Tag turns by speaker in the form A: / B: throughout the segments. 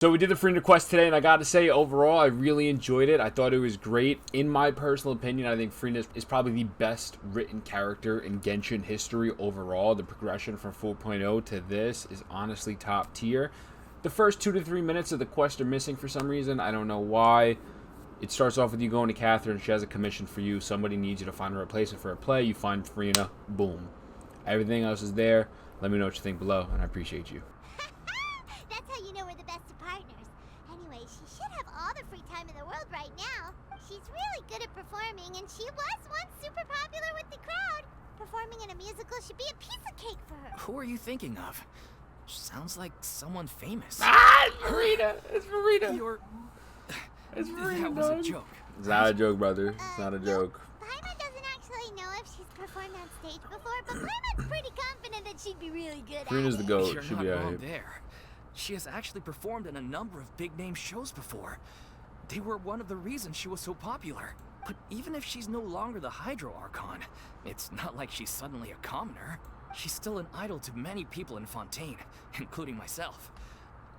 A: So we did the Furina quest today, and I gotta say, overall, I really enjoyed it. I thought it was great. In my personal opinion, I think Furina is probably the best written character in Genshin history overall. The progression from 4.0 to this is honestly top tier. The first 2 to 3 minutes of the quest are missing for some reason. I don't know why. It starts off with you going to Catherine. She has a commission for you. Somebody needs you to find a replacement for her play. You find Furina. Boom. Everything else is there. Let me know what you think below, and I appreciate you.
B: That's how you know we're the best of partners. Anyway, she should have all the free time in the world right now. She's really good at performing, and she was once super popular with the crowd. Performing in a musical should be a piece of cake for her.
C: Who are you thinking of? Sounds like someone famous.
A: Ah, it's Furina! It's Furina! It's Furina,
C: That was a joke.
A: It's not a joke, brother. It's not a joke.
B: Paimon doesn't actually know if she's performed on stage before, but Paimon's pretty confident that she'd be really good at it.
A: Furina's the GOAT.
C: You're
A: She'll
C: not
A: be
C: wrong
A: alright.
C: there. She has actually performed in a number of big-name shows before. They were one of the reasons she was so popular. But even if she's no longer the Hydro Archon, it's not like she's suddenly a commoner. She's still an idol to many people in Fontaine, including myself.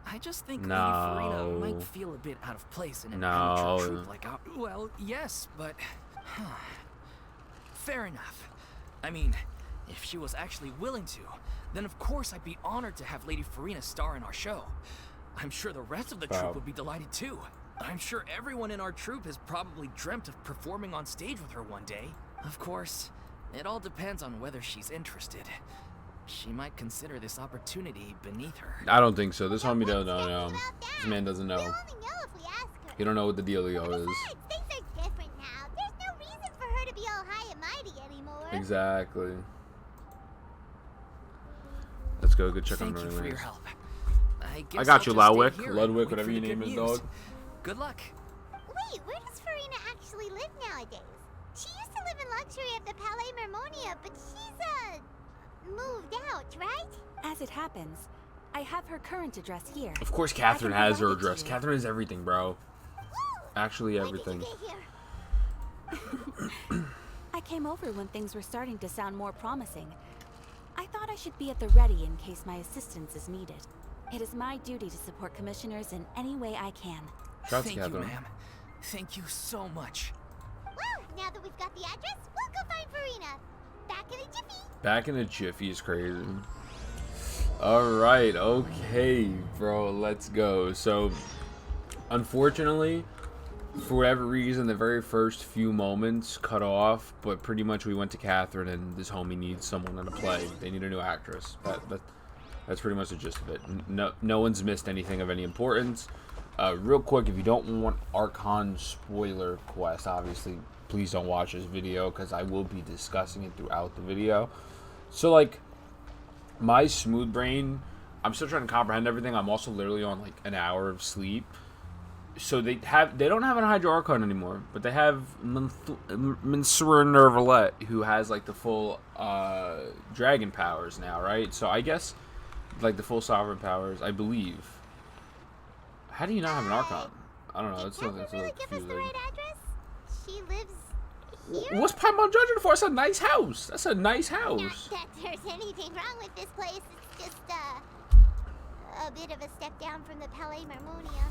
C: I just think Lady Furina might feel a bit out of place in an amateur troupe like our... Well, yes, but... Fair enough. I mean, if she was actually willing to, then of course I'd be honored to have Lady Furina star in our show. I'm sure the rest of the troupe would be delighted too. I'm sure everyone in our troupe has probably dreamt of performing on stage with her one day. Of course, it all depends on whether she's interested. She might consider this opportunity beneath her.
A: I don't think so. This homie doesn't know. This man doesn't know.
B: We'll only know if we ask her.
A: You don't know what the dealio is.
B: Besides, things are different now. There's no reason for her to be all high and mighty anymore.
A: Exactly. Let's go. Good check on
C: Thank you for your
A: Rehearsal.
C: help.
A: I got you,
C: Ludwig,
A: Ludwig, whatever your name is, dog.
C: Good luck.
B: Wait, where does Furina actually live nowadays? She used to live in luxury at the Palais Mermonia, but she's, moved out, right?
D: As it happens, I have her current address here.
A: Of course, Catherine has her
D: provide it to
A: address.
D: you.
A: Catherine has everything, bro. Actually,
B: When did you
A: everything.
B: get here?
D: I came over when things were starting to sound more promising. I thought I should be at the ready in case my assistance is needed. It is my duty to support commissioners in any way I can.
A: Shouts,
C: Thank you,
A: Catherine.
C: ma'am. Thank you so much.
B: Well, now that we've got the address, we'll go find Furina. Back in a jiffy.
A: Back in a jiffy is crazy. Alright, okay, bro, let's go. So, unfortunately, for whatever reason, the very first few moments cut off, but pretty much we went to Catherine and this homie needs someone to play. They need a new actress. That's pretty much the gist of it. No one's missed anything of any importance. Real quick, if you don't want Archon spoiler quest, obviously, please don't watch this video because I will be discussing it throughout the video. So, like, my smooth brain, I'm still trying to comprehend everything. I'm also literally on, like, an hour of sleep. So they don't have an Hydro Archon anymore, but they have Mensura Nervalet, who has, like, the full dragon powers now, right? So I guess, like, the full sovereign powers, I believe. How do you not have an Archon? I don't know.
B: Did Catherine really give us the right address? She lives here?
A: What's Paimon judging for? That's a nice house. That's a nice house.
B: Not that there's anything wrong with this place. It's just, a bit of a step down from the Palais Mermonia.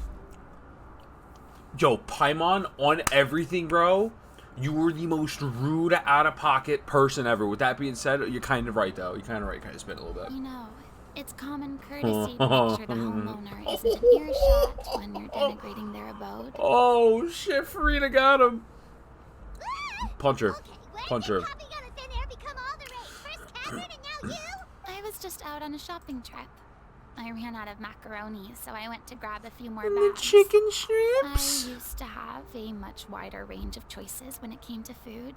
A: Yo, Paimon, on everything, bro, you were the most rude, out-of-pocket person ever. With that being said, you're kind of right, though. You're kind of right. Kind of spit a little bit.
E: You know, it's common courtesy to make sure the homeowner isn't in earshot when you're denigrating their abode.
A: Oh, shit, Furina got him. Punch her.
B: Okay, when
A: Punch
B: did
A: her.
B: popping out of thin air become all the rage? First Catherine and now you?
E: I was just out on a shopping trip. I ran out of macaroni, so I went to grab a few more
A: The
E: bags.
A: chicken
E: I
A: strips.
E: used to have a much wider range of choices when it came to food.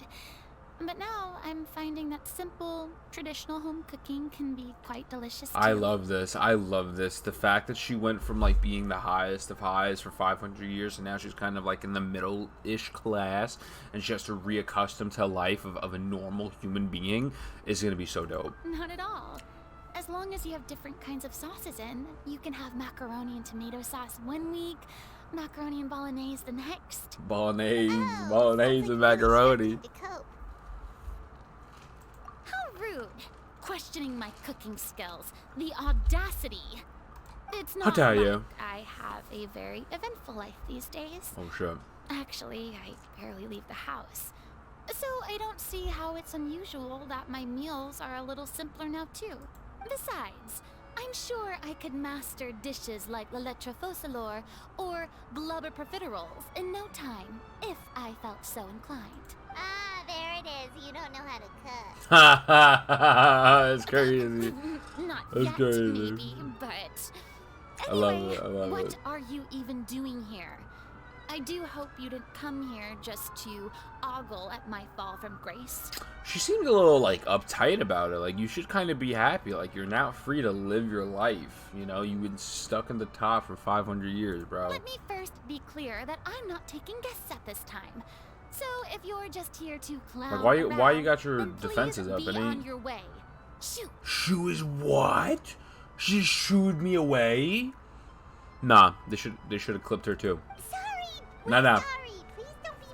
E: But now I'm finding that simple, traditional home cooking can be quite delicious too.
A: I love this. I love this. The fact that she went from, like, being the highest of highs for 500 years, and now she's kind of, like, in the middle-ish class, and she has to reaccustom to life of a normal human being is going to be so dope.
E: Not at all. As long as you have different kinds of sauces in, you can have macaroni and tomato sauce one week, macaroni and bolognese the next.
A: Bolognese
B: Oh,
A: and macaroni.
B: To cope.
E: How rude! Questioning my cooking skills. The audacity! It's
A: How
E: not
A: dare
E: like
A: you.
E: I have a very eventful life these days.
A: Oh shit.
E: Actually, I barely leave the house. So I don't see how it's unusual that my meals are a little simpler now too. Besides, I'm sure I could master dishes like la lettre faucilor or blubber profiteroles in no time, if I felt so inclined.
B: Ah, there it is. You don't know how to cook.
A: Ha ha ha! It's crazy.
E: Not
A: That's
E: yet,
A: crazy.
E: maybe, but...
A: I love
E: Anyway,
A: it. I love
E: what
A: it.
E: are you even doing here? I do hope you didn't come here just to ogle at my fall from grace.
A: She seemed a little like uptight about it. Like you should kind of be happy. Like you're now free to live your life. You know, you've been stuck in the top for 500 years, bro.
E: Let me first be clear that I'm not taking guests at this time. So if you're just here to clown
A: Like why you
E: around,
A: got your
E: then please
A: defenses up,
E: be
A: and
E: on your way. Shoot.
A: Shoo is what? She shooed me away? Nah, they should have clipped her too.
B: Sorry.
A: No, no.
B: Sorry. Please don't be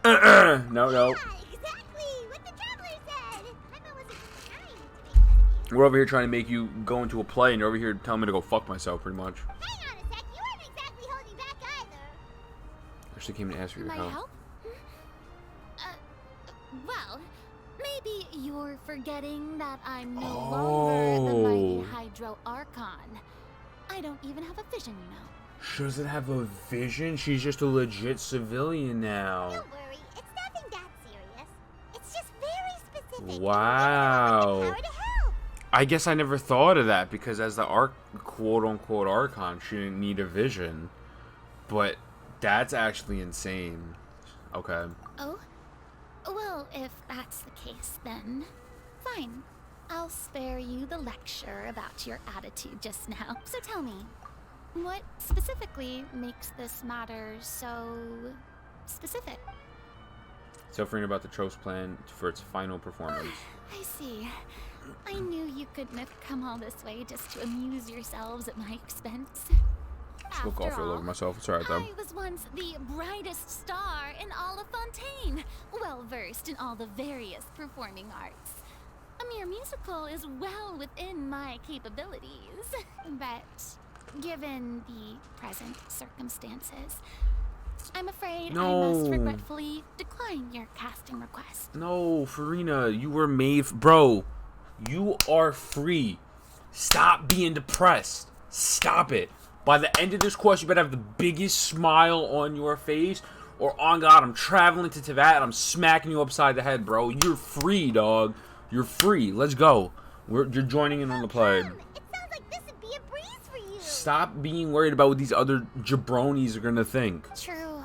B: mad.
A: No.
B: Yeah, exactly what the traveler said. Paimon wasn't trying to make fun of you.
A: We're over here trying to make you go into a play, and you're over here telling me to go fuck myself, pretty much.
B: Hang on a sec. You weren't exactly holding back either.
A: I actually came to ask for your
E: My
A: help.
E: help? Well, maybe you're forgetting that I'm no longer the mighty Hydro Archon. I don't even have a vision, you know.
A: She doesn't have a vision. She's just a legit civilian now.
B: Don't worry. It's nothing that serious. It's just very specific.
A: Wow.
B: And you have the power to help.
A: I guess I never thought of that because as the quote-unquote Archon, she didn't need a vision. But that's actually insane. Okay.
E: Oh? Well, if that's the case, then fine. I'll spare you the lecture about your attitude just now. So tell me, what specifically makes this matter so specific?
A: Tell Furina about the trope's plan for its final performance.
E: I see. I knew you couldn't have come all this way just to amuse yourselves at my expense.
A: Spoke off all over myself. It's alright though.
E: I was once the brightest star in all of Fontaine, well versed in all the various performing arts. A mere musical is well within my capabilities, but given the present circumstances, I'm afraid I must
A: No.
E: regretfully decline your casting request.
A: No, Furina, you were made... Bro, you are free. Stop being depressed. Stop it. By the end of this course, you better have the biggest smile on your face, or on God, I'm traveling to Teyvat and I'm smacking you upside the head, bro. You're free, dog. You're free. Let's go. You're joining in on the play.
B: It sounds like this would be a breeze for you.
A: Stop being worried about what these other jabronis are gonna think.
E: True,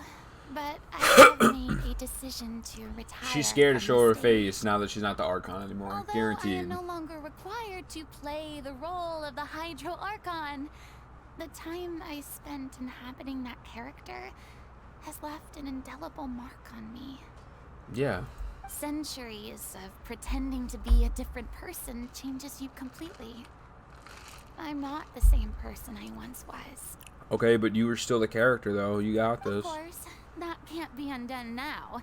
E: but I have made a decision to retire.
A: She's scared to
E: from
A: show
E: the
A: her
E: stage.
A: face now that she's not the Archon anymore.
E: Although I
A: Guaranteed.
E: am no longer required to play the role of the Hydro Archon, the time I spent inhabiting that character has left an indelible mark on me.
A: Yeah.
E: Centuries of pretending to be a different person changes you completely. I'm not the same person I once was.
A: Okay, but you were still the character, though. You got
E: Of
A: this.
E: course, that can't be undone now.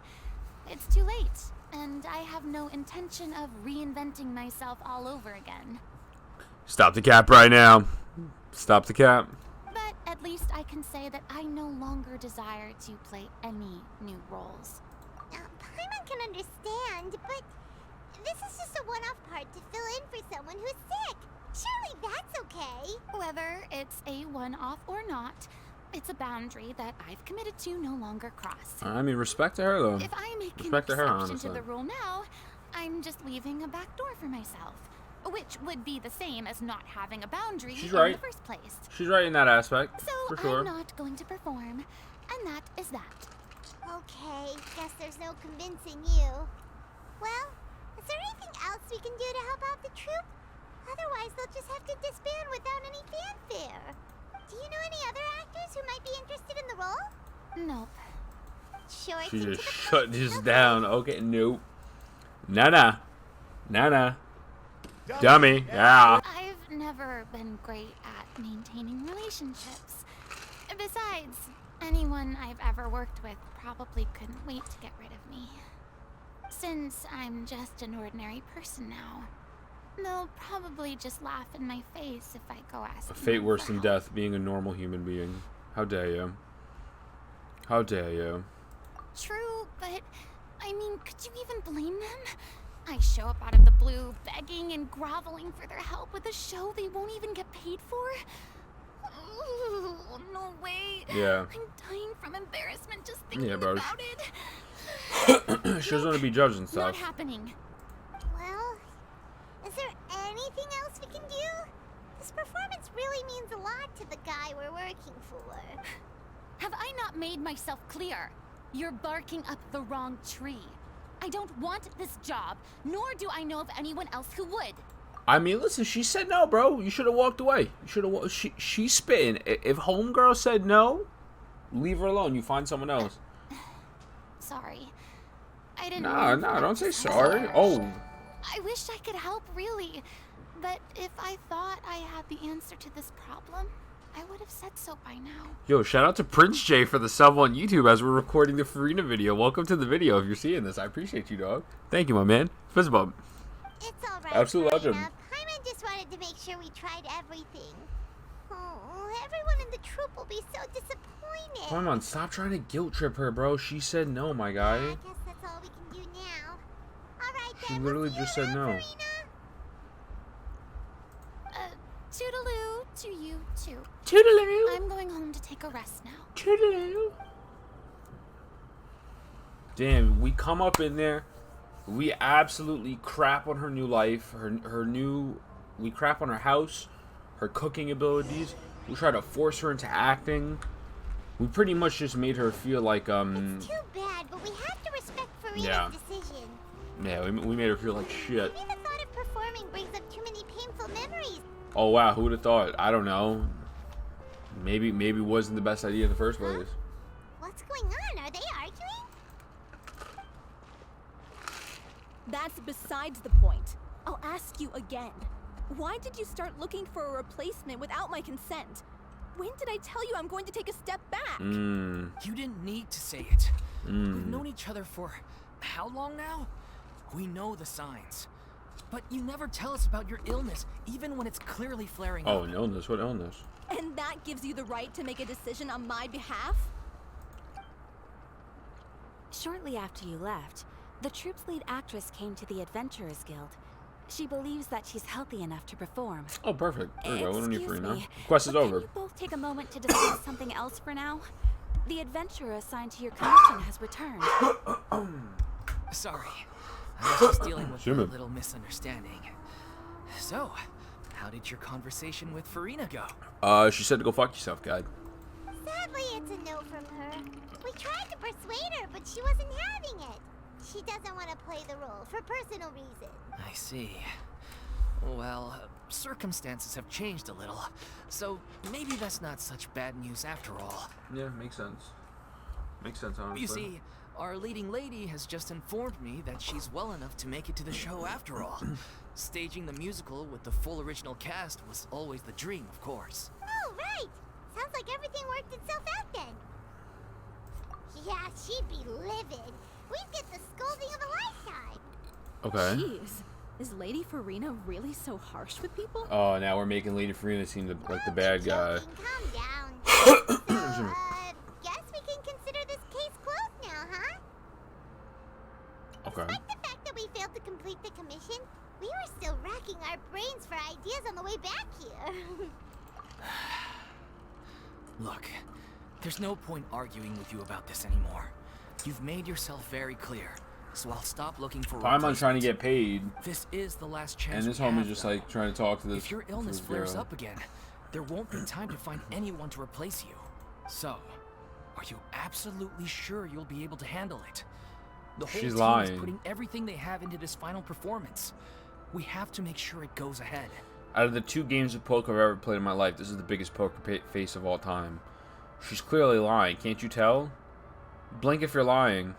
E: It's too late, and I have no intention of reinventing myself all over again.
A: Stop the cap right now. Stop the cap.
E: But at least I can say that I no longer desire to play any new roles.
B: Paimon can understand, but this is just a one-off part to fill in for someone who's sick. Surely that's okay.
E: Whether it's a one-off or not, it's a boundary that I've committed to no longer cross.
A: I mean, respect to her, though.
E: If I make an
A: Respect to her,
E: exception
A: honestly.
E: to the rule now, I'm just leaving a back door for myself, which would be the same as not having a boundary
A: She's
E: in
A: right.
E: the first place.
A: She's right in that aspect,
E: So
A: for sure.
E: I'm not going to perform, and that is that.
B: Okay, guess there's no convincing you. Well, is there anything else we can do to help out the troupe? Otherwise, they'll just have to disband without any fanfare. Do you know any other actors who might be interested in the role?
E: Nope.
B: Sure.
A: She just shut this down. Okay, nope. Nah. Dummy. Yeah.
E: I've never been great at maintaining relationships. Besides, anyone I've ever worked with probably couldn't wait to get rid of me. Since I'm just an ordinary person now, They'll probably just laugh in my face if I go ask.
A: A fate worse than death, being a normal human being. How dare you? How dare you?
E: True, but I mean, could you even blame them? I show up out of the blue, begging and groveling for their help with a show they won't even get paid for. Ooh, no way.
A: Yeah.
E: I'm dying from embarrassment just thinking
A: bro.
E: about it.
A: She doesn't want to be judged and
E: Not
A: stuff.
E: happening.
B: Well, is there anything else we can do? This performance really means a lot to the guy we're working for.
E: Have I not made myself clear? You're barking up the wrong tree. I don't want this job, nor do I know of anyone else who would.
A: I mean, listen, she said no, bro. You should have walked away. You should have. She's spitting. If homegirl said no, leave her alone. You find someone else.
E: Sorry. I didn't
A: Nah,
E: mean for that
A: don't
E: to
A: say
E: sound
A: sorry.
E: harsh.
A: Oh.
E: I wish I could help, really. But if I thought I had the answer to this problem, I would have said so by now.
A: Yo, shout out to Prince J for the sub on YouTube as we're recording the Furina video. Welcome to the video if you're seeing this. I appreciate you, dog. Thank you, my man. Fist bump.
B: It's alright,
A: Absolute legend.
B: Paimon just wanted to make sure we tried everything. Oh, everyone in the troupe will be so disappointed.
A: Come on, stop trying to guilt trip her, bro. She said no, my guy.
B: I guess that's all we can do now. Alright
A: She
B: then,
A: literally
B: we'll see
A: just
B: you
A: said
B: around,
A: no.
B: Furina.
E: Toodaloo to you too.
A: Toodaloo.
E: I'm going home to take a rest now.
A: Toodaloo. Damn, we come up in there. We absolutely crap on her new life. We crap on her house, her cooking abilities. We try to force her into acting. We pretty much just made her feel like
B: It's too bad, but we have to respect Furina's
A: Yeah.
B: decision.
A: Yeah, we made her feel like shit.
B: Maybe the thought of performing brings up too many painful memories.
A: Oh wow, who would have thought? I don't know. Maybe it wasn't the best idea in the first place.
B: What's going on? Are they arguing?
F: That's besides the point. I'll ask you again. Why did you start looking for a replacement without my consent? When did I tell you I'm going to take a step back?
C: You didn't need to say it. We've known each other for how long now? We know the signs. But you never tell us about your illness, even when it's clearly flaring
A: Oh,
C: up.
A: an illness? What illness?
F: And that gives you the right to make a decision on my behalf?
D: Shortly after you left, the troupe's lead actress came to the Adventurers Guild. She believes that she's healthy enough to perform.
A: Oh, perfect. There you go. We don't need
D: Excuse
A: Furina.
D: me,
A: Quest is
D: but
A: over.
D: Can you both take a moment to discuss something else for now? The adventurer assigned to your commission has returned.
C: Sorry. I was just dealing with a
A: Assuming.
C: little misunderstanding. So, how did your conversation with Furina go?
A: She said to go fuck yourself, guy.
B: Sadly, it's a no from her. We tried to persuade her, but she wasn't having it. She doesn't want to play the role for personal reasons.
C: I see. Well, circumstances have changed a little, so maybe that's not such bad news after all.
A: Yeah, makes sense. Makes sense, honestly.
C: You see, our leading lady has just informed me that she's well enough to make it to the show after all. Staging the musical with the full original cast was always the dream, of course.
B: Oh, right. Sounds like everything worked itself out then. Yeah, she'd be livid. We'd get the scolding of a lifetime.
A: Okay.
F: Jeez, is Lady Furina really so harsh with people?
A: Oh, now we're making Lady Furina seem like the bad guy.
B: Joking. Calm down. So, guess we can consider this case closed now, huh?
A: Okay.
B: Despite the fact that we failed to complete the commission, we were still racking our brains for ideas on the way back here.
C: Look, there's no point arguing with you about this anymore. You've made yourself very clear, so I'll stop looking for
A: Paimon's trying to get paid,
C: This is the last chance
A: and this
C: we have,
A: homie's just
C: though.
A: like trying to talk to this.
C: If your illness
A: this
C: flares
A: girl.
C: up again, there won't be time to find anyone to replace you. So, are you absolutely sure you'll be able to handle it? The whole
A: She's
C: team
A: lying.
C: is putting everything they have into this final performance. We have to make sure it goes ahead.
A: Out of the 2 games of poker I've ever played in my life, this is the biggest poker face of all time. She's clearly lying. Can't you tell? Blink if you're lying.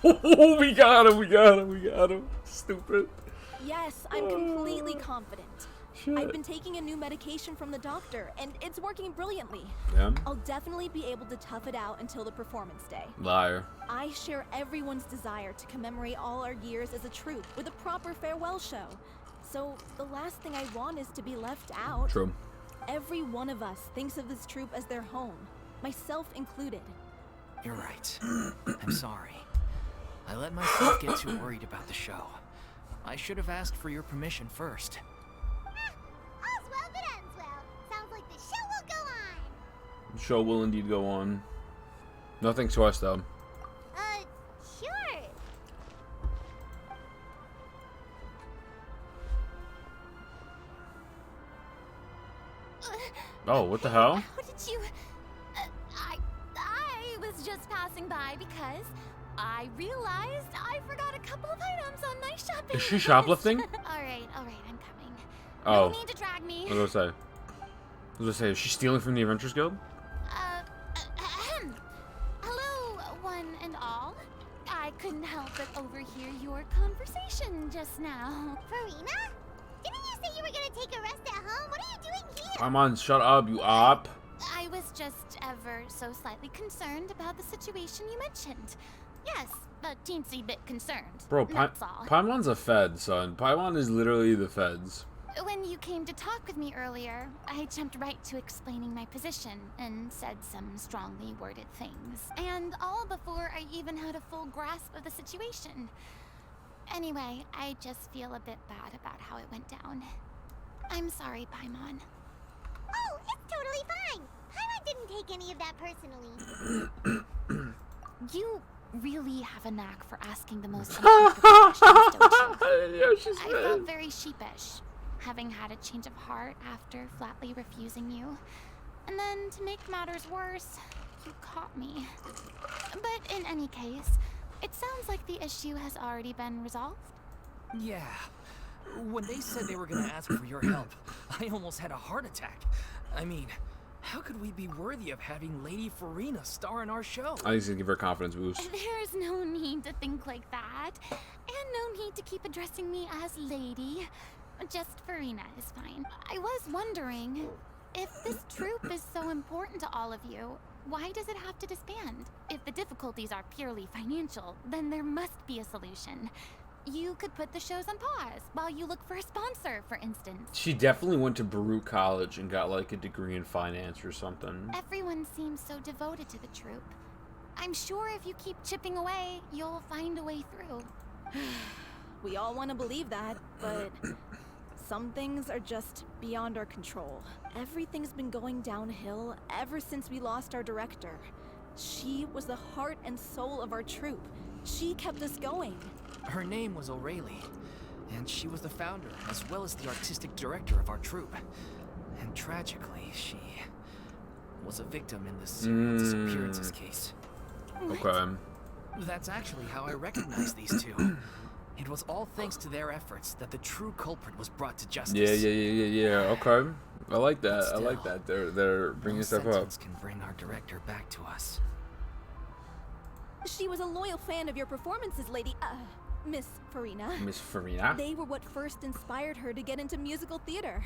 A: We got him. Stupid.
F: Yes, I'm completely confident. I've been taking a new medication from the doctor, and it's working brilliantly.
A: Yeah.
F: I'll definitely be able to tough it out until the performance day.
A: Liar.
F: I share everyone's desire to commemorate all our years as a troupe with a proper farewell show. So the last thing I want is to be left out.
A: True.
F: Every one of us thinks of this troupe as their home, myself included.
C: You're right. I'm sorry. I let myself get too worried about the show. I should have asked for your permission first.
B: All's well that ends well. Sounds like the show will go on.
A: The show will indeed go on. Nothing to us, though.
B: Sure.
A: Oh, what the hell?
E: How did you... I was just passing by because I realized I forgot a couple of items on my shopping
A: Is she
E: list.
A: shoplifting?
E: Alright, I'm coming.
A: Oh.
E: No need to drag me.
A: What was I gonna say? Is she stealing from the Adventurers Guild?
E: Hello, one and all. I couldn't help but overhear your conversation just now.
B: Furina? Didn't you say you were gonna take a rest at home? What are you doing here?
A: Come on, shut up, you op.
E: I was just ever so slightly concerned about the situation you mentioned. Yes, a teensy bit concerned.
A: Bro,
E: that's all.
A: Paimon's a fed, son. Paimon is literally the feds.
E: When you came to talk with me earlier, I jumped right to explaining my position and said some strongly worded things. And all before I even had a full grasp of the situation. Anyway, I just feel a bit bad about how it went down. I'm sorry, Paimon.
B: Oh, it's totally fine. Paimon didn't take any of that personally.
E: You really have a knack for asking the most uncomfortable questions, don't you?
A: Yeah, she's
E: I felt very sheepish, having had a change of heart after flatly refusing you. And then, to make matters worse, you caught me. But in any case, it sounds like the issue has already been resolved.
C: Yeah. When they said they were gonna ask for your help, I almost had a heart attack. I mean, how could we be worthy of having Lady Furina star in our show?
A: I need to give her a confidence boost.
E: There's no need to think like that. And no need to keep addressing me as Lady. Just Furina is fine. I was wondering, if this troupe is so important to all of you, why does it have to disband? If the difficulties are purely financial, then there must be a solution. You could put the shows on pause while you look for a sponsor, for instance.
A: She definitely went to Baruch College and got like a degree in finance or something.
E: Everyone seems so devoted to the troupe. I'm sure if you keep chipping away, you'll find a way through.
F: We all want to believe that, but some things are just beyond our control. Everything's been going downhill ever since we lost our director. She was the heart and soul of our troupe. She kept us going.
C: Her name was O'Reilly, and she was the founder as well as the artistic director of our troupe. And tragically, she was a victim in this serial disappearances case.
A: Okay.
C: That's actually how I recognized these two. It was all thanks to their efforts that the true culprit was brought to justice.
A: Yeah. Okay. I like that.
C: Still,
A: I like that. They're bringing
C: no
A: stuff up.
C: sentence can bring our director back to us.
F: She was a loyal fan of your performances, Miss Furina.
A: Miss Furina?
F: They were what first inspired her to get into musical theater.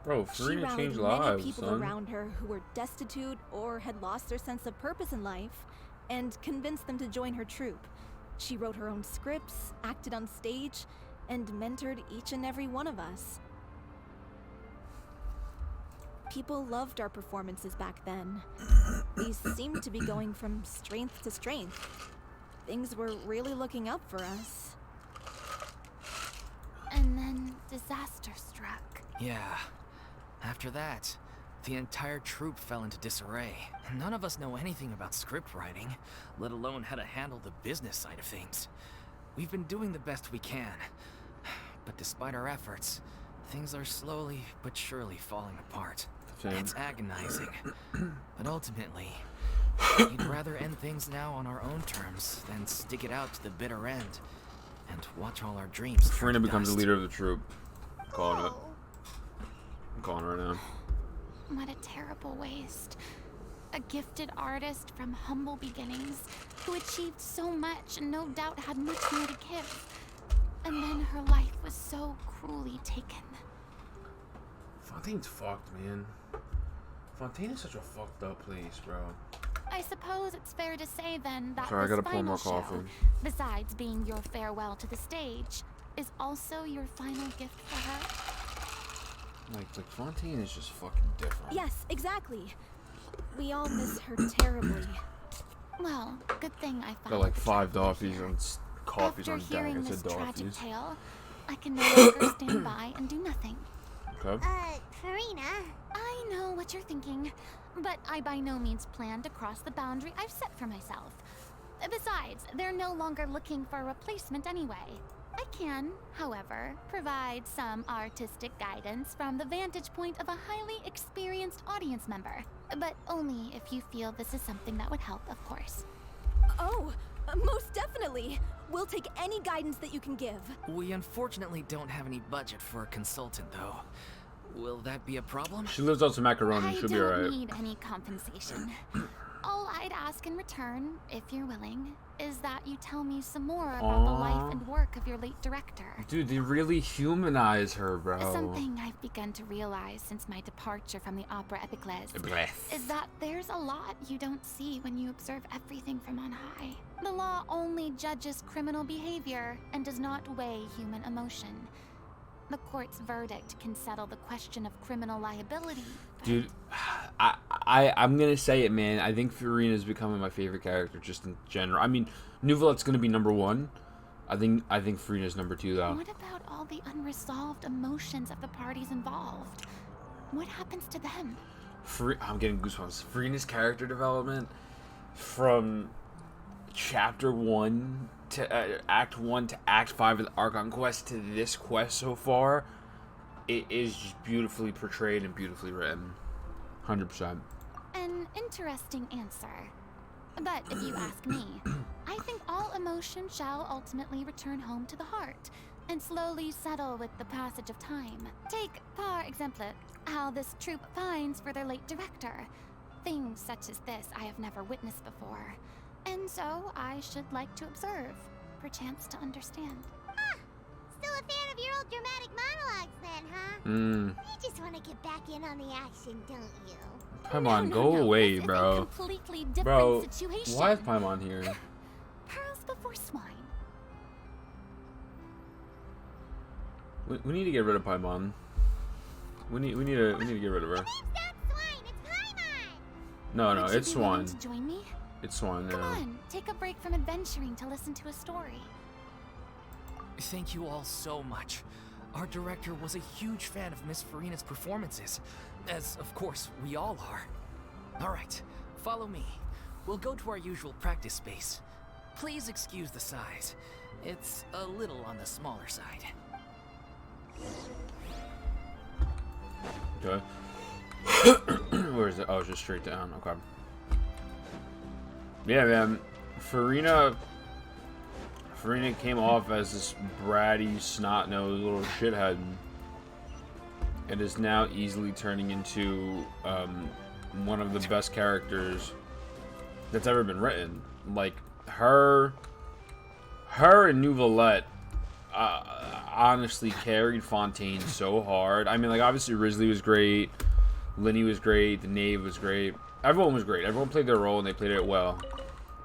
A: Bro,
F: She
A: Furina
F: rallied
A: changed
F: many
A: lives,
F: people
A: son.
F: around her who were destitute or had lost their sense of purpose in life, and convinced them to join her troupe. She wrote her own scripts, acted on stage, and mentored each and every one of us. People loved our performances back then. We seemed to be going from strength to strength. Things were really looking up for us.
E: And then disaster struck.
C: Yeah. After that, the entire troupe fell into disarray. None of us know anything about script writing, let alone how to handle the business side of things. We've been doing the best we can. But despite our efforts, things are slowly but surely falling apart.
A: Same.
C: It's agonizing. But ultimately, we'd rather end things now on our own terms than stick it out to the bitter end and watch all our dreams turn to
A: Furina becomes the
C: dust.
A: leader of the troupe. Calling it.
B: Oh.
A: I'm calling her right now.
E: What a terrible waste. A gifted artist from humble beginnings who achieved so much and no doubt had much more to give. And then her life was so cruelly taken.
A: Fontaine's fucked, man. Fontaine is such a fucked up place, bro.
E: I suppose it's fair to say then that
A: Sorry, I
E: this
A: gotta pour
E: final
A: more
E: show,
A: coffee.
E: besides being your farewell to the stage, is also your final gift for her.
A: Like Fontaine is just fucking different.
F: Yes, exactly. We all miss her terribly.
E: Well, good thing I found
A: Got like
E: the
A: 5
E: traveler
A: Doffies
E: here.
A: and coffees
E: After
A: on deck.
E: hearing
A: I
E: this
A: said
E: tragic
A: Doffies.
E: tale, I can no longer stand by and do nothing.
A: Okay.
B: Farina.
E: I know what you're thinking, but I by no means plan to cross the boundary I've set for myself. Besides, they're no longer looking for a replacement anyway. I can, however, provide some artistic guidance from the vantage point of a highly experienced audience member, but only if you feel this is something that would help, of course.
F: Oh, most definitely. We'll take any guidance that you can give.
C: We unfortunately don't have any budget for a consultant, though. Will that be a problem?
A: She lives on some macaroni.
E: I
A: She'll be
E: don't
A: alright.
E: need any compensation. All I'd ask in return, if you're willing, is that you tell me some more about the life and work of your late director.
A: Dude, they really humanize her, bro.
E: Something I've begun to realize since my departure from the opera epiclese is that there's a lot you don't see when you observe everything from on high. The law only judges criminal behavior and does not weigh human emotion. The court's verdict can settle the question of criminal liability.
A: Dude, I'm gonna say it, man. I think Furina's becoming my favorite character just in general. I mean, Nouvelette's gonna be number 1. I think Furina's number 2 though.
E: What about all the unresolved emotions of the parties involved? What happens to them?
A: I'm getting goosebumps. Furina's character development from chapter 1 to Act 1 to Act 5 of the Archon quest to this quest so far, it is just beautifully portrayed and beautifully written. 100%.
E: An interesting answer. But if you ask me, I think all emotion shall ultimately return home to the heart and slowly settle with the passage of time. Take, par exemple, how this troupe finds for their late director. Things such as this I have never witnessed before. And so I should like to observe, perchance to understand.
B: Still a fan of your old dramatic monologues then, huh? You just want to get back in on the action, don't you?
A: Paimon,
E: No,
A: go
E: no,
A: away,
E: this is
A: bro.
E: a completely different
A: Bro,
E: situation.
A: why is Paimon here?
E: Pearls before swine.
A: We need to get rid of Paimon. We need to get rid of her.
B: My name's not Swine, it's Paimon!
A: No,
E: Would you
A: it's
E: be willing
A: Swan.
E: to join me?
A: It's Swan.
E: Come
A: Yeah.
E: on, take a break from adventuring to listen to a story.
C: Thank you all so much. Our director was a huge fan of Miss Furina's performances, as of course we all are. All right, follow me. We'll go to our usual practice space. Please excuse the size. It's a little on the smaller side.
A: Okay. Where is it? Oh, it's just straight down. Okay. Yeah, man. Furina came off as this bratty, snot-nosed little shithead, and is now easily turning into one of the best characters that's ever been written. Like her and Nouvelette honestly carried Fontaine so hard. I mean, like, obviously Risley was great, Linny was great, the Knave was great. Everyone was great. Everyone played their role and they played it well.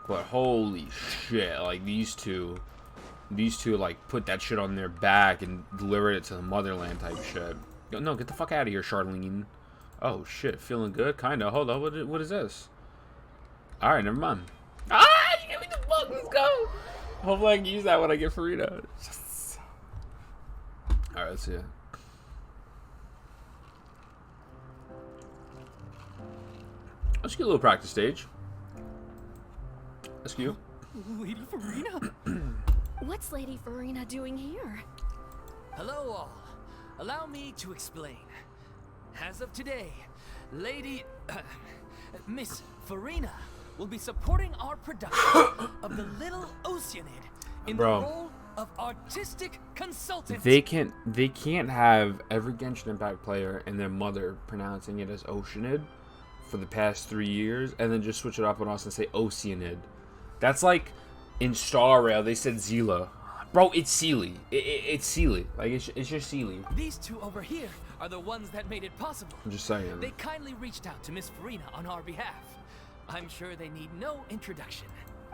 A: But holy shit, like these two like put that shit on their back and delivered it to the motherland type shit. No, get the fuck out of here, Charlene. Oh shit, feeling good? Kinda. Hold on, what is this? Alright, never mind. Ah, give me the fuck, let's go! Hopefully I can use that when I get Farina. Yes. Alright, let's see it. Let's get a little practice stage. That's cute.
C: Lady Furina?
F: What's Lady Furina doing here?
C: Hello all. Allow me to explain. As of today, Miss Furina will be supporting our production of the Little Oceanid in the role of artistic consultant.
A: They can't have every Genshin Impact player and their mother pronouncing it as oceanid for the past 3 years and then just switch it up on us and say oceanid. That's like in Star Rail they said Zila. Bro, it's Sealy. It's Sealy. Like, it's just Sealy.
C: These two over here are the ones that made it possible.
A: I'm just saying.
C: They kindly reached out to Miss Furina on our behalf. I'm sure they need no introduction.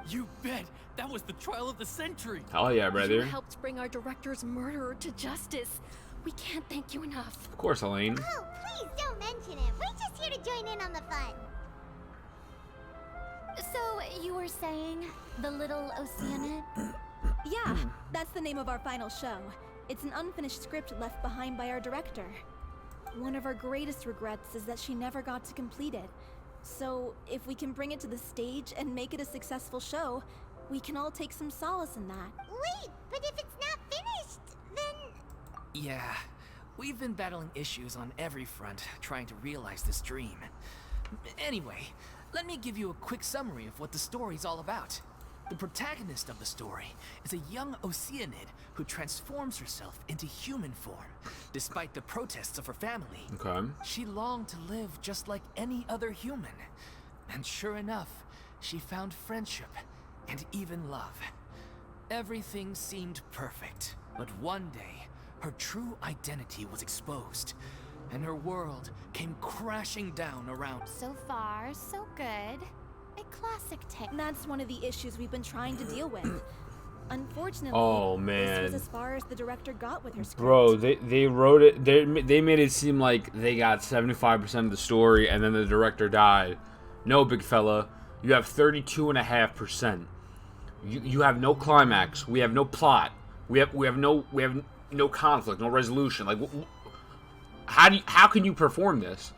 C: You bet. That was the trial of the century.
A: Hell yeah, brother.
G: You helped bring our director's murderer to justice. We can't thank you enough.
A: Of course, Elaine.
B: Oh, please don't mention it. We're just here to join in on the fun.
E: So, you were saying the little oceanid?
F: Yeah, that's the name of our final show. It's an unfinished script left behind by our director. One of our greatest regrets is that she never got to complete it. So, if we can bring it to the stage and make it a successful show, we can all take some solace in that.
B: Wait, but if it's not finished, then...
C: Yeah, we've been battling issues on every front trying to realize this dream. Anyway, let me give you a quick summary of what the story's all about. The protagonist of the story is a young oceanid who transforms herself into human form, despite the protests of her family.
A: Okay.
C: She longed to live just like any other human. And sure enough, she found friendship and even love. Everything seemed perfect, but one day, her true identity was exposed, and her world came crashing down around.
E: So far, so good. A classic tale.
F: That's one of the issues we've been trying to deal with. Unfortunately,
A: Oh,
F: this
A: man.
F: was as far as the director got with her script.
A: Bro, they wrote it. They made it seem like they got 75% of the story, and then the director died. No, big fella, you have 32.5%. You have no climax. We have no plot. We have no conflict, no resolution. Like, how can you perform this?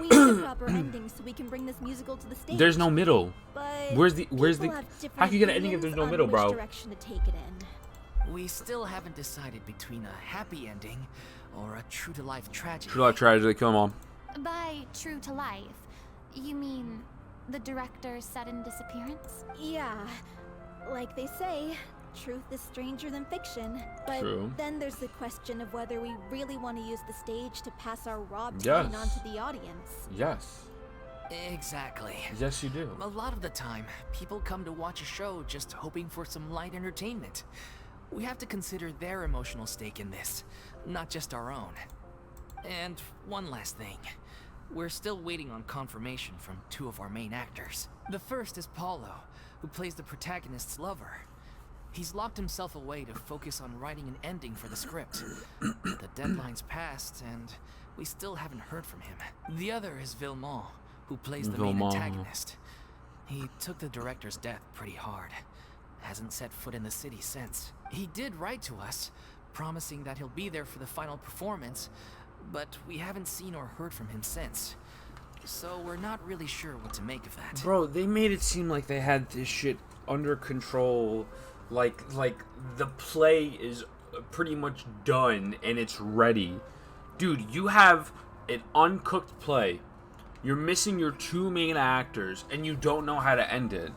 F: We need a proper ending so we can bring this musical to the stage.
A: There's no middle.
F: But
A: Where's the
F: people have different
A: how can you get an ending if there's no
F: opinions
A: middle,
F: on
A: bro?
F: which direction to take it in.
C: We still haven't decided between a happy ending or a true-to-life tragedy.
A: True life tragedy, kill 'em all.
E: By true to life, you mean the director's sudden disappearance?
F: Yeah, like they say, truth is stranger than fiction. But
A: True.
F: then there's the question of whether we really want to use the stage to pass our raw pain
A: Yes.
F: onto the audience.
A: Yes.
C: Exactly.
A: Yes, you do.
C: A lot of the time, people come to watch a show just hoping for some light entertainment. We have to consider their emotional stake in this, not just our own. And one last thing. We're still waiting on confirmation from two of our main actors. The first is Paulo, who plays the protagonist's lover. He's locked himself away to focus on writing an ending for the script. The deadline's passed, and we still haven't heard from him. The other is Villemont, who plays the main
A: Villemont.
C: antagonist. He took the director's death pretty hard. Hasn't set foot in the city since. He did write to us, promising that he'll be there for the final performance, but we haven't seen or heard from him since. So we're not really sure what to make of that.
A: Bro, they made it seem like they had this shit under control. Like the play is pretty much done and it's ready. Dude, you have an uncooked play. You're missing your two main actors and you don't know how to end it.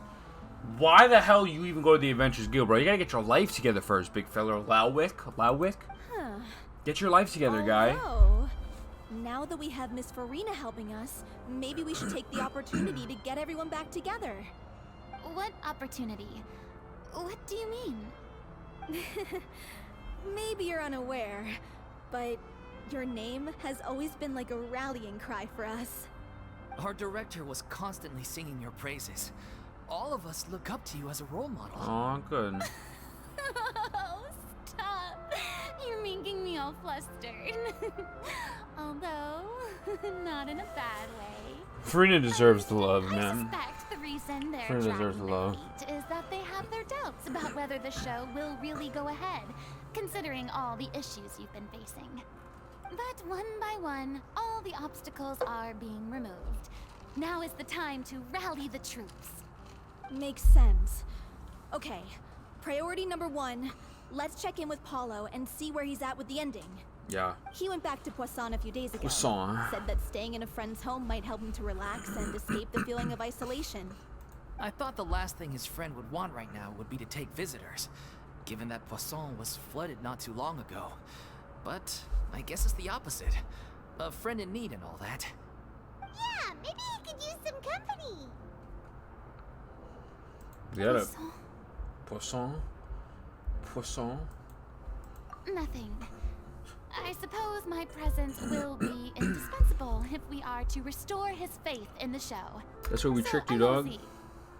A: Why the hell you even go to the Adventures Guild, bro? You gotta get your life together first, big fella. Loudwick?
F: Huh.
A: Get your life together, guy.
F: Although, now that we have Miss Furina helping us, maybe we should take the opportunity to get everyone back together.
E: What opportunity? What do you mean?
F: Maybe you're unaware, but your name has always been like a rallying cry for us.
C: Our director was constantly singing your praises. All of us look up to you as a role model.
A: Oh, good.
E: Oh, stop. You're making me all flustered. Although, not in a bad way.
A: Farina deserves the love,
E: I
A: man.
E: suspect the reason they're
A: Furina deserves
E: dragging
A: the
E: their
A: love.
E: feet is that they have their doubts about whether the show will really go ahead, considering all the issues you've been facing. But one by one, all the obstacles are being removed. Now is the time to rally the troops.
F: Makes sense. Okay, priority number 1, let's check in with Paulo and see where he's at with the ending.
A: Yeah.
F: He went back to Poisson a few days ago.
A: Poisson.
F: Said that staying in a friend's home might help him to relax and escape the feeling of isolation.
C: I thought the last thing his friend would want right now would be to take visitors, given that Poisson was flooded not too long ago. But I guess it's the opposite. A friend in need and all that.
B: Yeah, maybe he could use some company.
A: Get it. Poisson. Poisson?
E: Nothing. I suppose my presence will be indispensable if we are to restore his faith in the show.
A: That's where we
E: So,
A: tricked you, dog.
E: allons-y.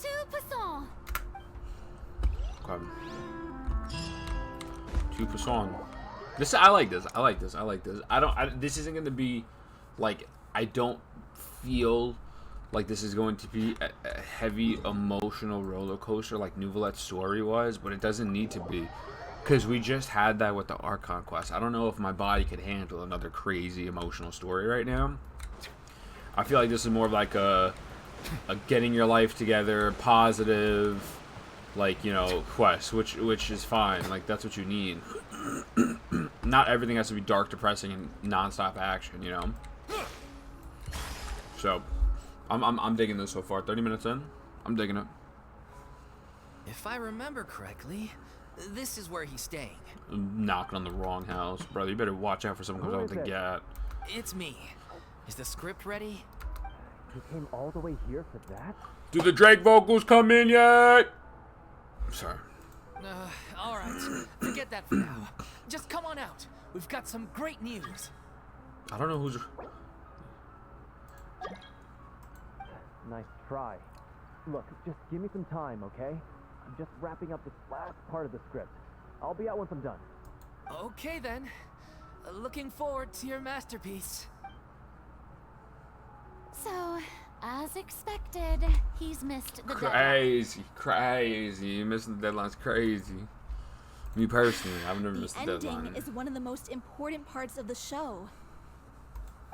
E: To Poisson.
A: Okay. Two Poisson. This I like this. I like this. I like this. This isn't gonna be like, I don't feel like this is going to be a heavy emotional roller coaster like Nouvelette's story was, but it doesn't need to be. Because we just had that with the Archon quest. I don't know if my body could handle another crazy emotional story right now. I feel like this is more like a getting your life together, positive, like, you know, quest, which is fine. Like, that's what you need. Not everything has to be dark, depressing, and non-stop action, you know? So, I'm digging this so far. 30 minutes in, I'm digging it.
C: If I remember correctly, this is where he's staying.
A: I'm knocking on the wrong house. Brother, you better watch out for someone comes out with a gat.
C: It's me. Is the script ready?
H: He came all the way here for that?
A: Do the Drake vocals come in yet? Sorry.
C: Alright. Forget that for now. Just come on out. We've got some great news.
A: I don't know who's...
H: Nice try. Look, just give me some time, okay? I'm just wrapping up this last part of the script. I'll be out once I'm done.
C: Okay then. Looking forward to your masterpiece.
E: So, as expected, he's missed the deadline.
A: Crazy. You missing the deadline's crazy. Me personally, I've never missed the
F: The ending
A: deadline.
F: is one of the most important parts of the show.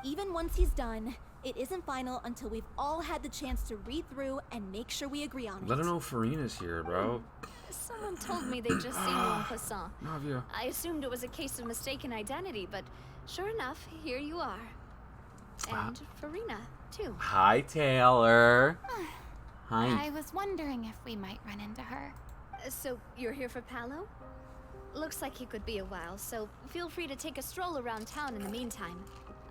F: Even once he's done, it isn't final until we've all had the chance to read through and make sure we agree on it.
A: Let her know Furina's here, bro.
G: Someone told me they'd just seen you in Poisson.
A: Navia.
G: I assumed it was a case of mistaken identity, but sure enough, here you are. And Furina, too.
A: Hi, Taylor. Hi.
E: I was wondering if we might run into her.
G: So, you're here for Palo? Looks like he could be a while, so feel free to take a stroll around town in the meantime.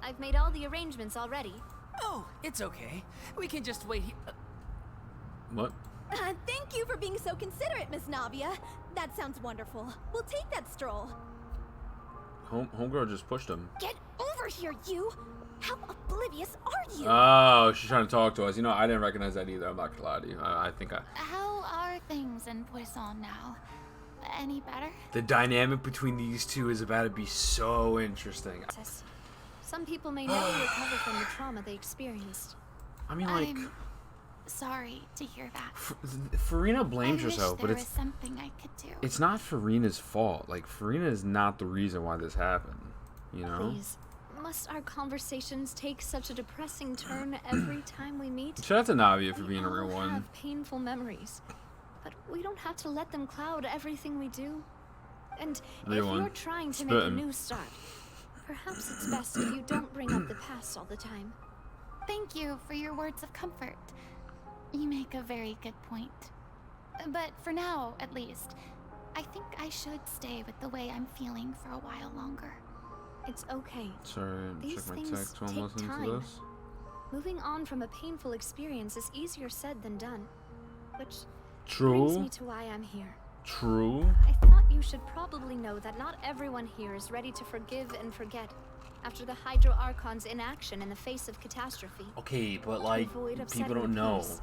G: I've made all the arrangements already.
C: Oh, it's okay. We can just wait here.
A: What?
F: Thank you for being so considerate, Miss Navia. That sounds wonderful. We'll take that stroll.
A: Homegirl just pushed him.
F: Get over here, you! How oblivious are you?
A: Oh, she's trying to talk to us. You know, I didn't recognize that either. I'm not gonna lie to you. I think
E: How are things in Poisson now? Any better?
A: the dynamic between these two is about to be so interesting.
G: Some people may never recover from the trauma they experienced.
A: I mean, like,
E: I'm sorry to hear that.
A: Farina blames
E: I wish
A: herself, but
E: there
A: it's
E: was something I could do.
A: it's not Farina's fault. Like, Farina is not the reason why this happened. You know?
G: Please, must our conversations take such a depressing turn every time we meet?
A: Shout out to Navia for
G: We
A: being a real
G: all
A: one.
G: have painful memories, but we don't have to let them cloud everything we do. And
A: Real
G: if
A: one.
G: you're trying to make a
A: Spittin'.
G: new start, perhaps it's best if you don't bring up the past all the time.
E: Thank you for your words of comfort. You make a very good point. But for now, at least, I think I should stay with the way I'm feeling for a while longer.
G: It's okay.
A: Sorry,
G: These
A: check my
G: things
A: text while I'm
G: take
A: listening
G: time.
A: to this.
G: Moving on from a painful experience is easier said than done. Which
A: True.
G: brings me to why I'm here.
A: True.
G: I thought you should probably know that not everyone here is ready to forgive and forget after the Hydro Archon's inaction in the face of catastrophe.
A: Okay, but
G: To
A: like,
G: avoid upsetting
A: people don't
G: the
A: know.
G: peace,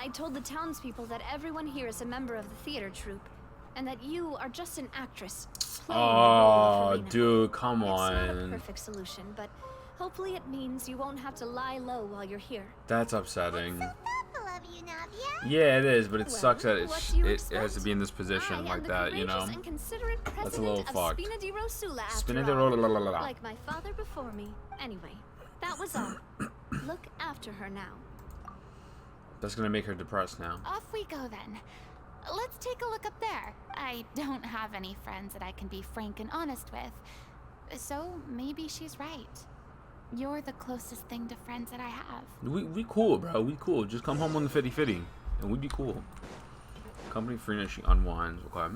G: I told the townspeople that everyone here is a member of the theater troupe, and that you are just an actress playing the role
A: Oh,
G: of Furina.
A: dude, come
G: It's not a
A: on.
G: perfect solution, but hopefully it means you won't have to lie low while you're here.
A: That's upsetting.
B: Thoughtful of you, Navia.
A: Yeah, it is, but it
G: Well,
A: sucks that
G: what do you
A: it has to
G: expect?
A: be in this
G: I
A: position
G: am
A: like
G: the
A: that, you know?
G: courageous and considerate
A: That's a
G: president
A: little
G: of
A: fucked.
G: Spina di Rosula, after
A: Spina di
G: all.
A: Rosula.
G: Like my father before me. Anyway, that was all. Look after her now.
A: That's gonna make her depressed now.
E: Off we go then. Let's take a look up there. I don't have any friends that I can be frank and honest with. So maybe she's right. You're the closest thing to friends that I have.
A: We cool, bro. We cool. Just come home on the 50-50, and we'd be cool. Company Farina, she unwinds. Okay.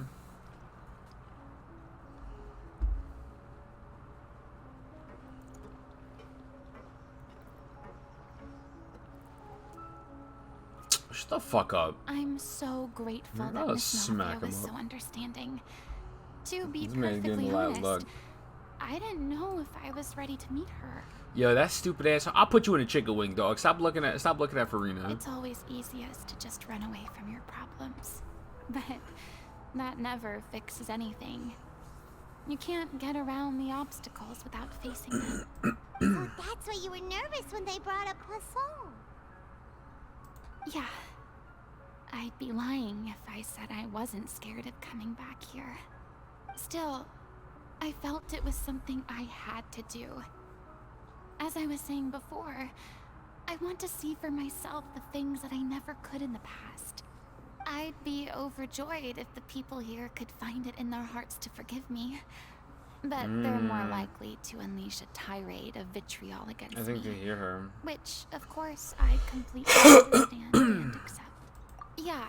A: Shut the fuck up.
E: I'm so grateful
A: You're
E: that
A: not
E: Miss
A: smack
E: Navia was
A: 'em
E: so
A: up.
E: understanding. To be
A: This man getting
E: perfectly
A: a lot of
E: honest,
A: luck.
E: I didn't know if I was ready to meet her.
A: Yo, that stupid ass. I'll put you in a chicken wing, dog. Stop looking at Furina.
E: It's always easiest to just run away from your problems. But that never fixes anything. You can't get around the obstacles without facing them.
B: So that's why you were nervous when they brought up Poisson.
E: Yeah. I'd be lying if I said I wasn't scared of coming back here. Still, I felt it was something I had to do. As I was saying before, I want to see for myself the things that I never could in the past. I'd be overjoyed if the people here could find it in their hearts to forgive me. But they're more likely to unleash a tirade of vitriol against me.
A: I think they hear her.
E: Which, of course, I completely understand and accept. Yeah,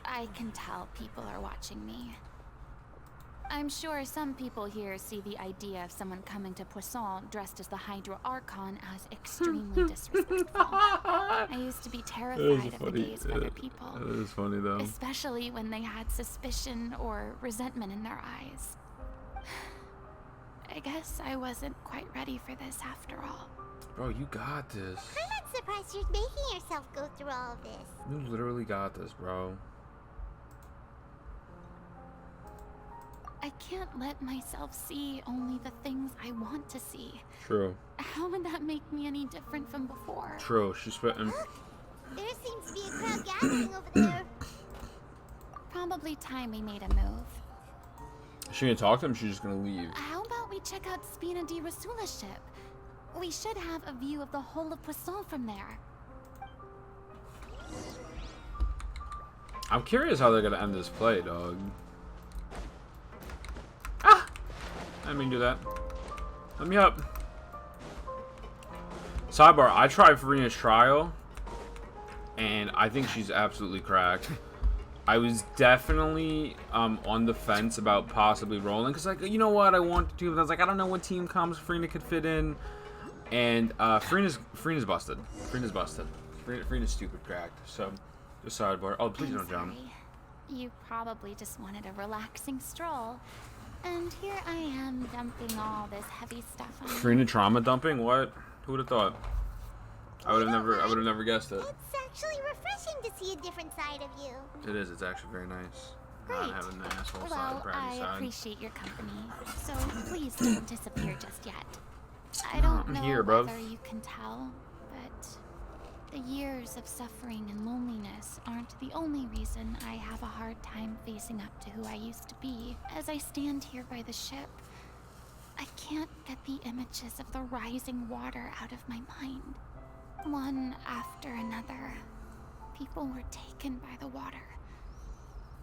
E: I can tell people are watching me. I'm sure some people here see the idea of someone coming to Poisson dressed as the Hydro Archon as extremely disrespectful. I used to be terrified of the gaze of other people.
A: That is funny, though.
E: Especially when they had suspicion or resentment in their eyes. I guess I wasn't quite ready for this after all.
A: Bro, you got this.
B: I'm not surprised you're making yourself go through all of this.
A: You literally got this, bro.
E: I can't let myself see only the things I want to see.
A: True.
E: How would that make me any different from before?
A: True. She's spitting.
B: There seems to be a crowd gathering over there.
E: Probably time we made a move.
A: Is she gonna talk to him? She's just gonna leave.
E: How about we check out Rehearsal ship? We should have a view of the whole of Poisson from there.
A: I'm curious how they're gonna end this play, dog. Ah! I didn't mean to do that. Let me up. Sidebar, I tried Furina's trial, and I think she's absolutely cracked. I was definitely on the fence about possibly rolling, because, like, you know what, I wanted to, but I was like, I don't know what team comps Furina could fit in, and Furina's busted. Furina's busted. Furina's stupid cracked, so, just sidebar. Oh, please don't jump.
E: Sorry. You probably just wanted a relaxing stroll, and here I am dumping all this heavy stuff on you.
A: Furina trauma dumping? What? Who would have thought? I would have never guessed it.
B: It's actually refreshing to see a different side of you.
A: It is. It's actually very nice.
E: Great.
A: Not having the asshole side,
E: Well,
A: bratty
E: I
A: side.
E: appreciate your company, so please don't disappear just yet. I don't
A: I'm
E: know
A: here, bruv.
E: whether you can tell, but the years of suffering and loneliness aren't the only reason I have a hard time facing up to who I used to be. As I stand here by the ship, I can't get the images of the rising water out of my mind. One after another, people were taken by the water.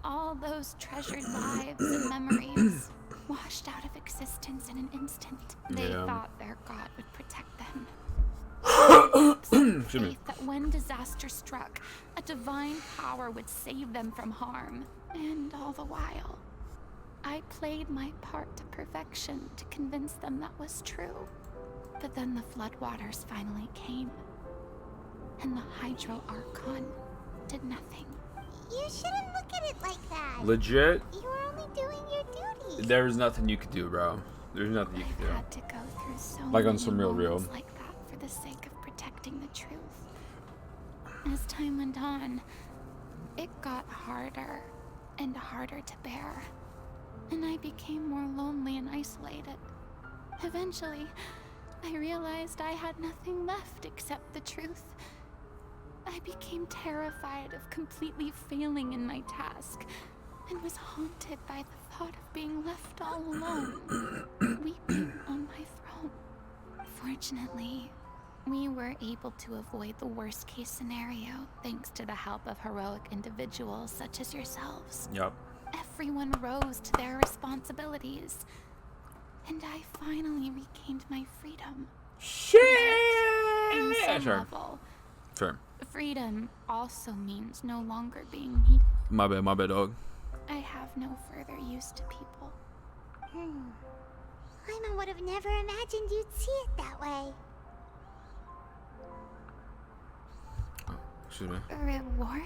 E: All those treasured lives and memories washed out of existence in an instant. They
A: Yeah.
E: thought their god would protect them.
A: Excuse me.
E: Faith that when disaster struck, a divine power would save them from harm. And all the while, I played my part to perfection to convince them that was true. But then the floodwaters finally came, and the Hydro Archon did nothing.
B: You shouldn't look at it like that.
A: Legit,
B: You were only doing your duty.
A: there's nothing you could do, bro. There's nothing you
E: I've
A: could do.
E: had to go through so
A: Like on
E: many
A: some real
E: moments like that for the sake of protecting the truth. As time went on, it got harder and harder to bear, and I became more lonely and isolated. Eventually, I realized I had nothing left except the truth. I became terrified of completely failing in my task, and was haunted by the thought of being left all alone, weeping on my throne. Fortunately, we were able to avoid the worst case scenario thanks to the help of heroic individuals such as yourselves.
A: Yup.
E: Everyone rose to their responsibilities, and I finally regained my freedom.
A: Shit!
E: On some
A: Sure.
E: level,
A: Sure.
E: freedom also means no longer being needed.
A: My bad, dog.
E: I have no further use to people.
B: I would have never imagined you'd see it that way.
A: Excuse me.
E: A reward?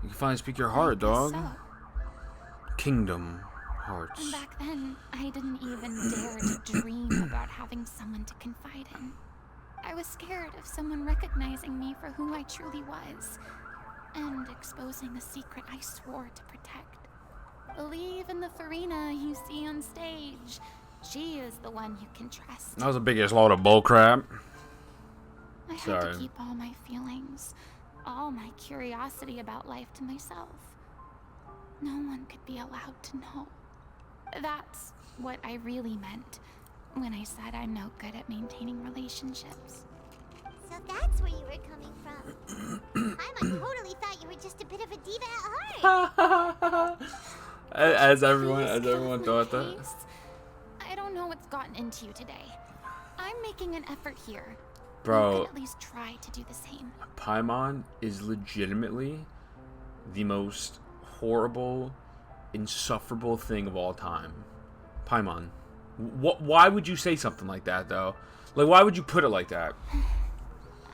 A: You can finally speak your heart, dog.
E: So.
A: Kingdom Hearts.
E: And back then, I didn't even dare to dream about having someone to confide in. I was scared of someone recognizing me for who I truly was, and exposing a secret I swore to protect. Believe in the Furina you see on stage. She is the one you can trust.
A: That was the biggest load of bullcrap.
E: I had
A: Sorry.
E: to keep all my feelings, all my curiosity about life to myself. No one could be allowed to know. That's what I really meant when I said I'm no good at maintaining relationships.
B: So that's where you were coming from. Paimon totally thought you were just a bit of a diva at heart.
A: as everyone
E: Please
A: thought
E: stop,
A: that.
E: please. I don't know what's gotten into you today. I'm making an effort here. You
A: Bro,
E: can at least try to do the same.
A: Paimon is legitimately the most horrible, insufferable thing of all time. Paimon. Why would you say something like that, though? Like, why would you put it like that?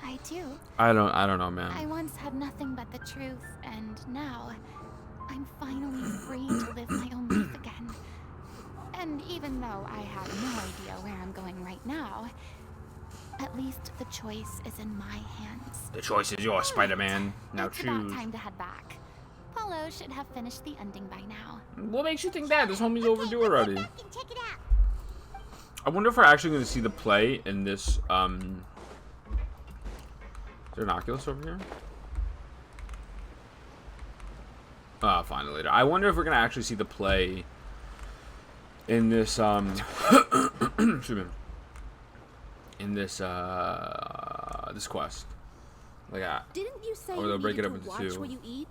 E: I do.
A: I don't know, man.
E: I once had nothing but the truth, and now I'm finally free to live my own life again. And even though I have no idea where I'm going right now, at least the choice is in my hands.
A: The choice is yours, Spider-Man. Now
E: It's
A: choose.
E: about time to head back. Paulo should have finished the ending by now.
A: What makes you think that? This homie's
B: Okay,
A: overdue
B: let's
A: already.
B: head back and check it out.
A: I wonder if we're actually going to see the play in this, Is there an Oculus over here? Ah, find it later. I wonder if we're going to actually see the play in this, excuse me. In this, this quest. Like,
F: Didn't you say
A: or
F: you
A: they'll break
F: needed
A: it up
F: to
A: into
F: watch
A: two.
F: what you eat?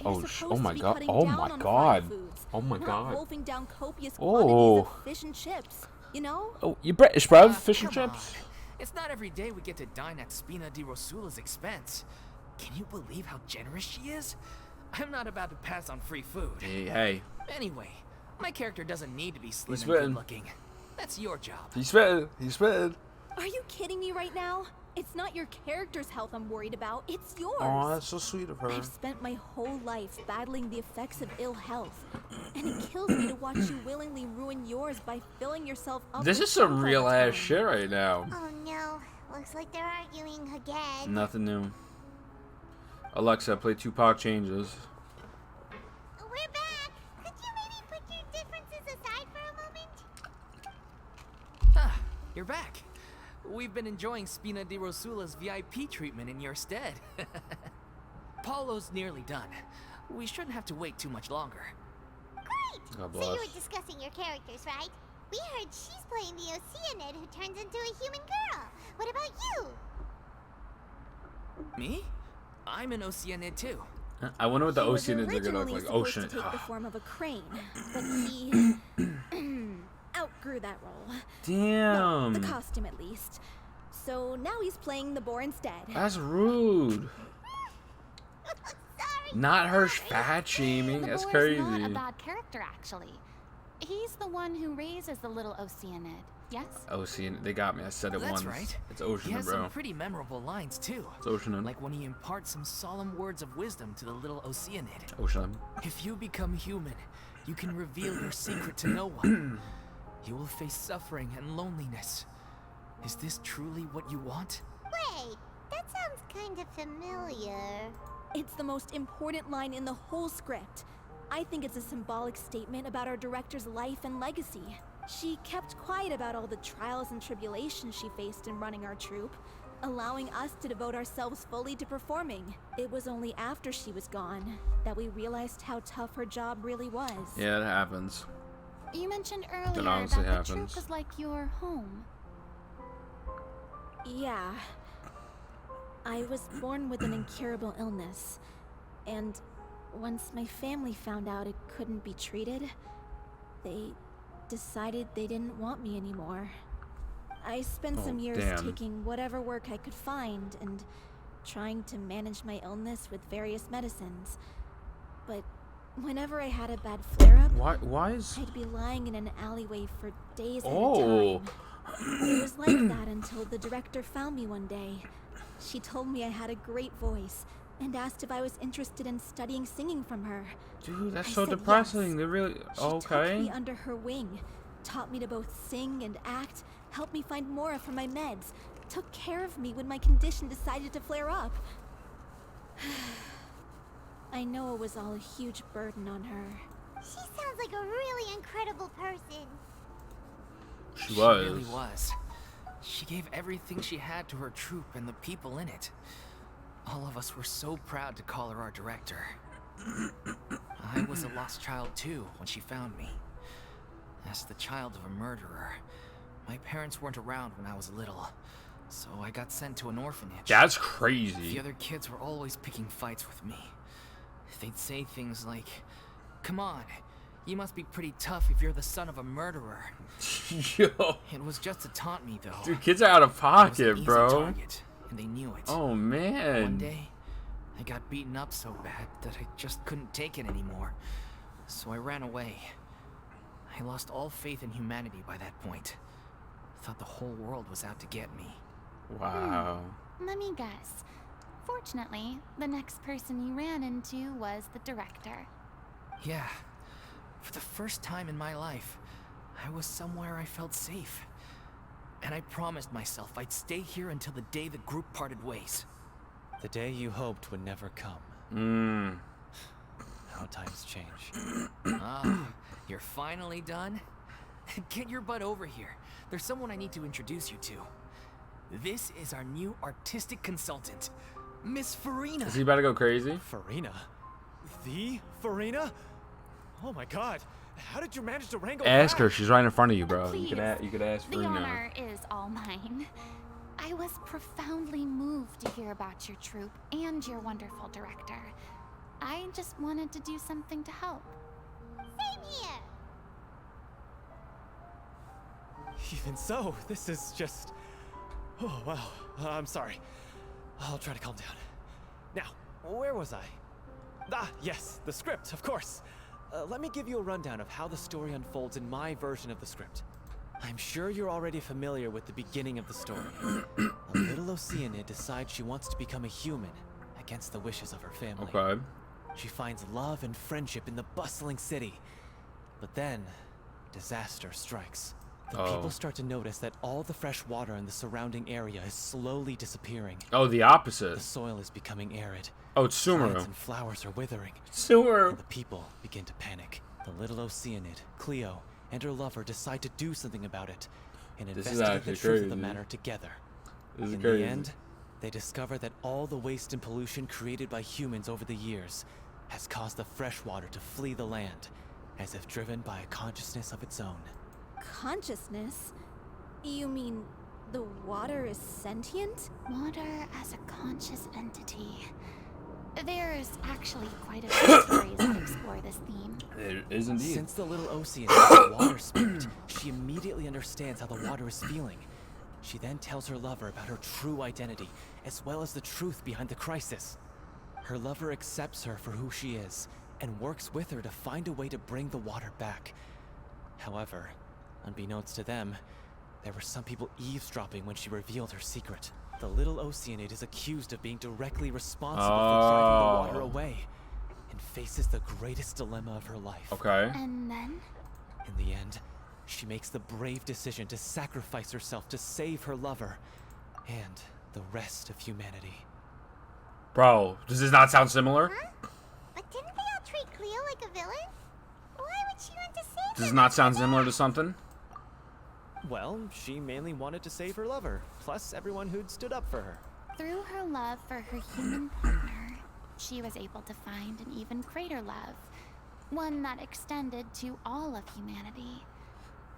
A: Oh,
F: You're
A: oh
F: supposed
A: my
F: to be
A: god.
F: cutting
A: Oh
F: down
A: my
F: on
A: god.
F: fried foods,
A: Oh my
F: not
A: god.
F: wolfing down copious
A: Oh.
F: quantities of fish and chips. You know?
A: Oh, you British, bro? Fish and
C: Come
A: chips?
C: on. It's not every day we get to dine at Spina di Rosula's expense. Can you believe how generous she is? I'm not about to pass on free food.
A: Hey.
C: Anyway, my character doesn't need to be slim
A: He's
C: and
A: fitting.
C: good looking. That's your job.
A: He's spitting. He's spitting.
F: Are you kidding me right now? It's not your character's health I'm worried about, it's yours.
A: Oh, that's so sweet of her.
F: I've spent my whole life battling the effects of ill health, and it kills me to watch you willingly ruin yours by filling yourself up
A: This
F: with
A: is some
F: junk all the
A: real ass
F: time.
A: shit right now.
B: Oh no, looks like they're arguing again.
A: Nothing new. Alexa, play Tupac Changes.
B: We're back. Could you maybe put your differences aside for a moment?
C: Ah, you're back. We've been enjoying Spina di Rosula's VIP treatment in your stead. Paulo's nearly done. We shouldn't have to wait too much longer.
B: Great.
A: God
B: So you
A: bless.
B: were discussing your characters, right? We heard she's playing the oceanid who turns into a human girl. What about you?
C: Me? I'm an oceanid too.
A: I wonder what the
F: He was
A: oceanids are gonna look
F: originally
A: like.
F: supposed
A: Ocean.
F: to take the form of a crane, but he outgrew that role. Well,
A: Damn.
F: the costume at least. So now he's playing the boar instead.
A: That's rude.
B: Sorry.
A: Not her fat shaming.
E: The
A: That's
E: boar's
A: crazy.
E: not a bad character, actually. He's the one who raises the little oceanid, yes?
A: Ocean. They got me. I said it
C: That's
A: once.
C: right.
A: It's
C: He
A: Ocean,
C: has
A: bro.
C: some pretty memorable lines too.
A: It's Ocean.
C: Like when he imparts some solemn words of wisdom to the little oceanid.
A: Ocean.
C: If you become human, you can reveal your secret to no one. You will face suffering and loneliness. Is this truly what you want?
B: Wait, that sounds kind of familiar.
F: It's the most important line in the whole script. I think it's a symbolic statement about our director's life and legacy. She kept quiet about all the trials and tribulations she faced in running our troupe, allowing us to devote ourselves fully to performing. It was only after she was gone that we realized how tough her job really was.
A: Yeah, it happens.
E: You mentioned earlier that
A: honestly
E: the
A: happens.
E: troupe was like your home.
F: Yeah. I was born with an incurable illness, and once my family found out it couldn't be treated, they decided they didn't want me anymore. I spent some years
A: damn.
F: taking whatever work I could find and trying to manage my illness with various medicines. But whenever I had a bad flare-up,
A: Why is...
F: I'd be lying in an alleyway for days at a
A: Oh.
F: time. It was like that until the director found me one day. She told me I had a great voice, and asked if I was interested in studying singing from her.
A: Dude, that's
F: I
A: so
F: said
A: depressing.
F: yes.
A: They really.
F: She took me
A: Okay.
F: under her wing, taught me to both sing and act, helped me find Mora for my meds, took care of me when my condition decided to flare up. I know it was all a huge burden on her.
B: She sounds like a really incredible person.
A: She
C: She
A: was.
C: really was. She gave everything she had to her troupe and the people in it. All of us were so proud to call her our director. I was a lost child too when she found me. As the child of a murderer, my parents weren't around when I was little, so I got sent to an orphanage.
A: That's
C: The
A: crazy.
C: other kids were always picking fights with me. They'd say things like, "Come on, you must be pretty tough if you're the son of a murderer."
A: Yo.
C: It was just to taunt me, though.
A: Dude, kids are out of
C: I was an
A: pocket,
C: easy
A: bro.
C: target, and they knew it.
A: Oh,
C: One
A: man.
C: day, I got beaten up so bad that I just couldn't take it anymore. So I ran away. I lost all faith in humanity by that point. Thought the whole world was out to get me.
A: Wow.
E: Let me guess. Fortunately, the next person you ran into was the director.
C: Yeah. For the first time in my life, I was somewhere I felt safe. And I promised myself I'd stay here until the day the group parted ways.
H: The day you hoped would never come.
A: Mmm.
H: How times change.
C: Ah, you're finally done? Get your butt over here. There's someone I need to introduce you to. This is our new artistic consultant, Miss Furina.
A: Is he about to go crazy?
H: Furina? The Furina? Oh my god. How did you manage to wrangle
A: Ask
H: that?
A: her. She's right in front of you, bro.
E: Please.
A: You could ask
E: The
A: Farina.
E: honor is all mine. I was profoundly moved to hear about your troupe and your wonderful director. I just wanted to do something to help.
B: Same here.
H: Even so, this is just... Oh, wow. I'm sorry. I'll try to calm down. Now, where was I? Ah, yes, the script, of course. Let me give you a rundown of how the story unfolds in my version of the script. I'm sure you're already familiar with the beginning of the story. A little oceanid decides she wants to become a human, against the wishes of her family.
A: Okay.
H: She finds love and friendship in the bustling city. But then, disaster strikes. The people start to notice that all the fresh water in the surrounding area is slowly disappearing.
A: Oh, the opposite.
H: The soil is becoming arid.
A: Oh, it's
H: Plants
A: Sumeru.
H: and flowers are withering.
A: Sumeru.
H: And the people begin to panic. The little oceanid, Cleo, and her lover decide to do something about it and
A: This is
H: investigate the
A: actually
H: truth of the
A: crazy.
H: matter together.
A: This is
H: In
A: crazy.
H: the end, they discover that all the waste and pollution created by humans over the years has caused the fresh water to flee the land, as if driven by a consciousness of its own.
F: Consciousness? You mean the water is sentient?
E: Water as a conscious entity. There's actually quite a few stories that explore this theme.
A: It is indeed.
H: Since the little oceanid is a water spirit, she immediately understands how the water is feeling. She then tells her lover about her true identity, as well as the truth behind the crisis. Her lover accepts her for who she is, and works with her to find a way to bring the water back. However, unbeknownst to them, there were some people eavesdropping when she revealed her secret. The little oceanid is accused of being directly responsible for driving the water away, and faces the greatest dilemma of her life.
A: Okay.
E: And then?
H: In the end, she makes the brave decision to sacrifice herself to save her lover and the rest of humanity.
A: Bro, does this not sound similar?
B: Huh? But didn't they all treat Cleo like a villain? Why would she want to save
A: Does
B: her
A: it not
B: like
A: sound
B: that?
A: similar to something?
H: Well, she mainly wanted to save her lover, plus everyone who'd stood up for her.
E: Through her love for her human partner, she was able to find an even greater love. One that extended to all of humanity.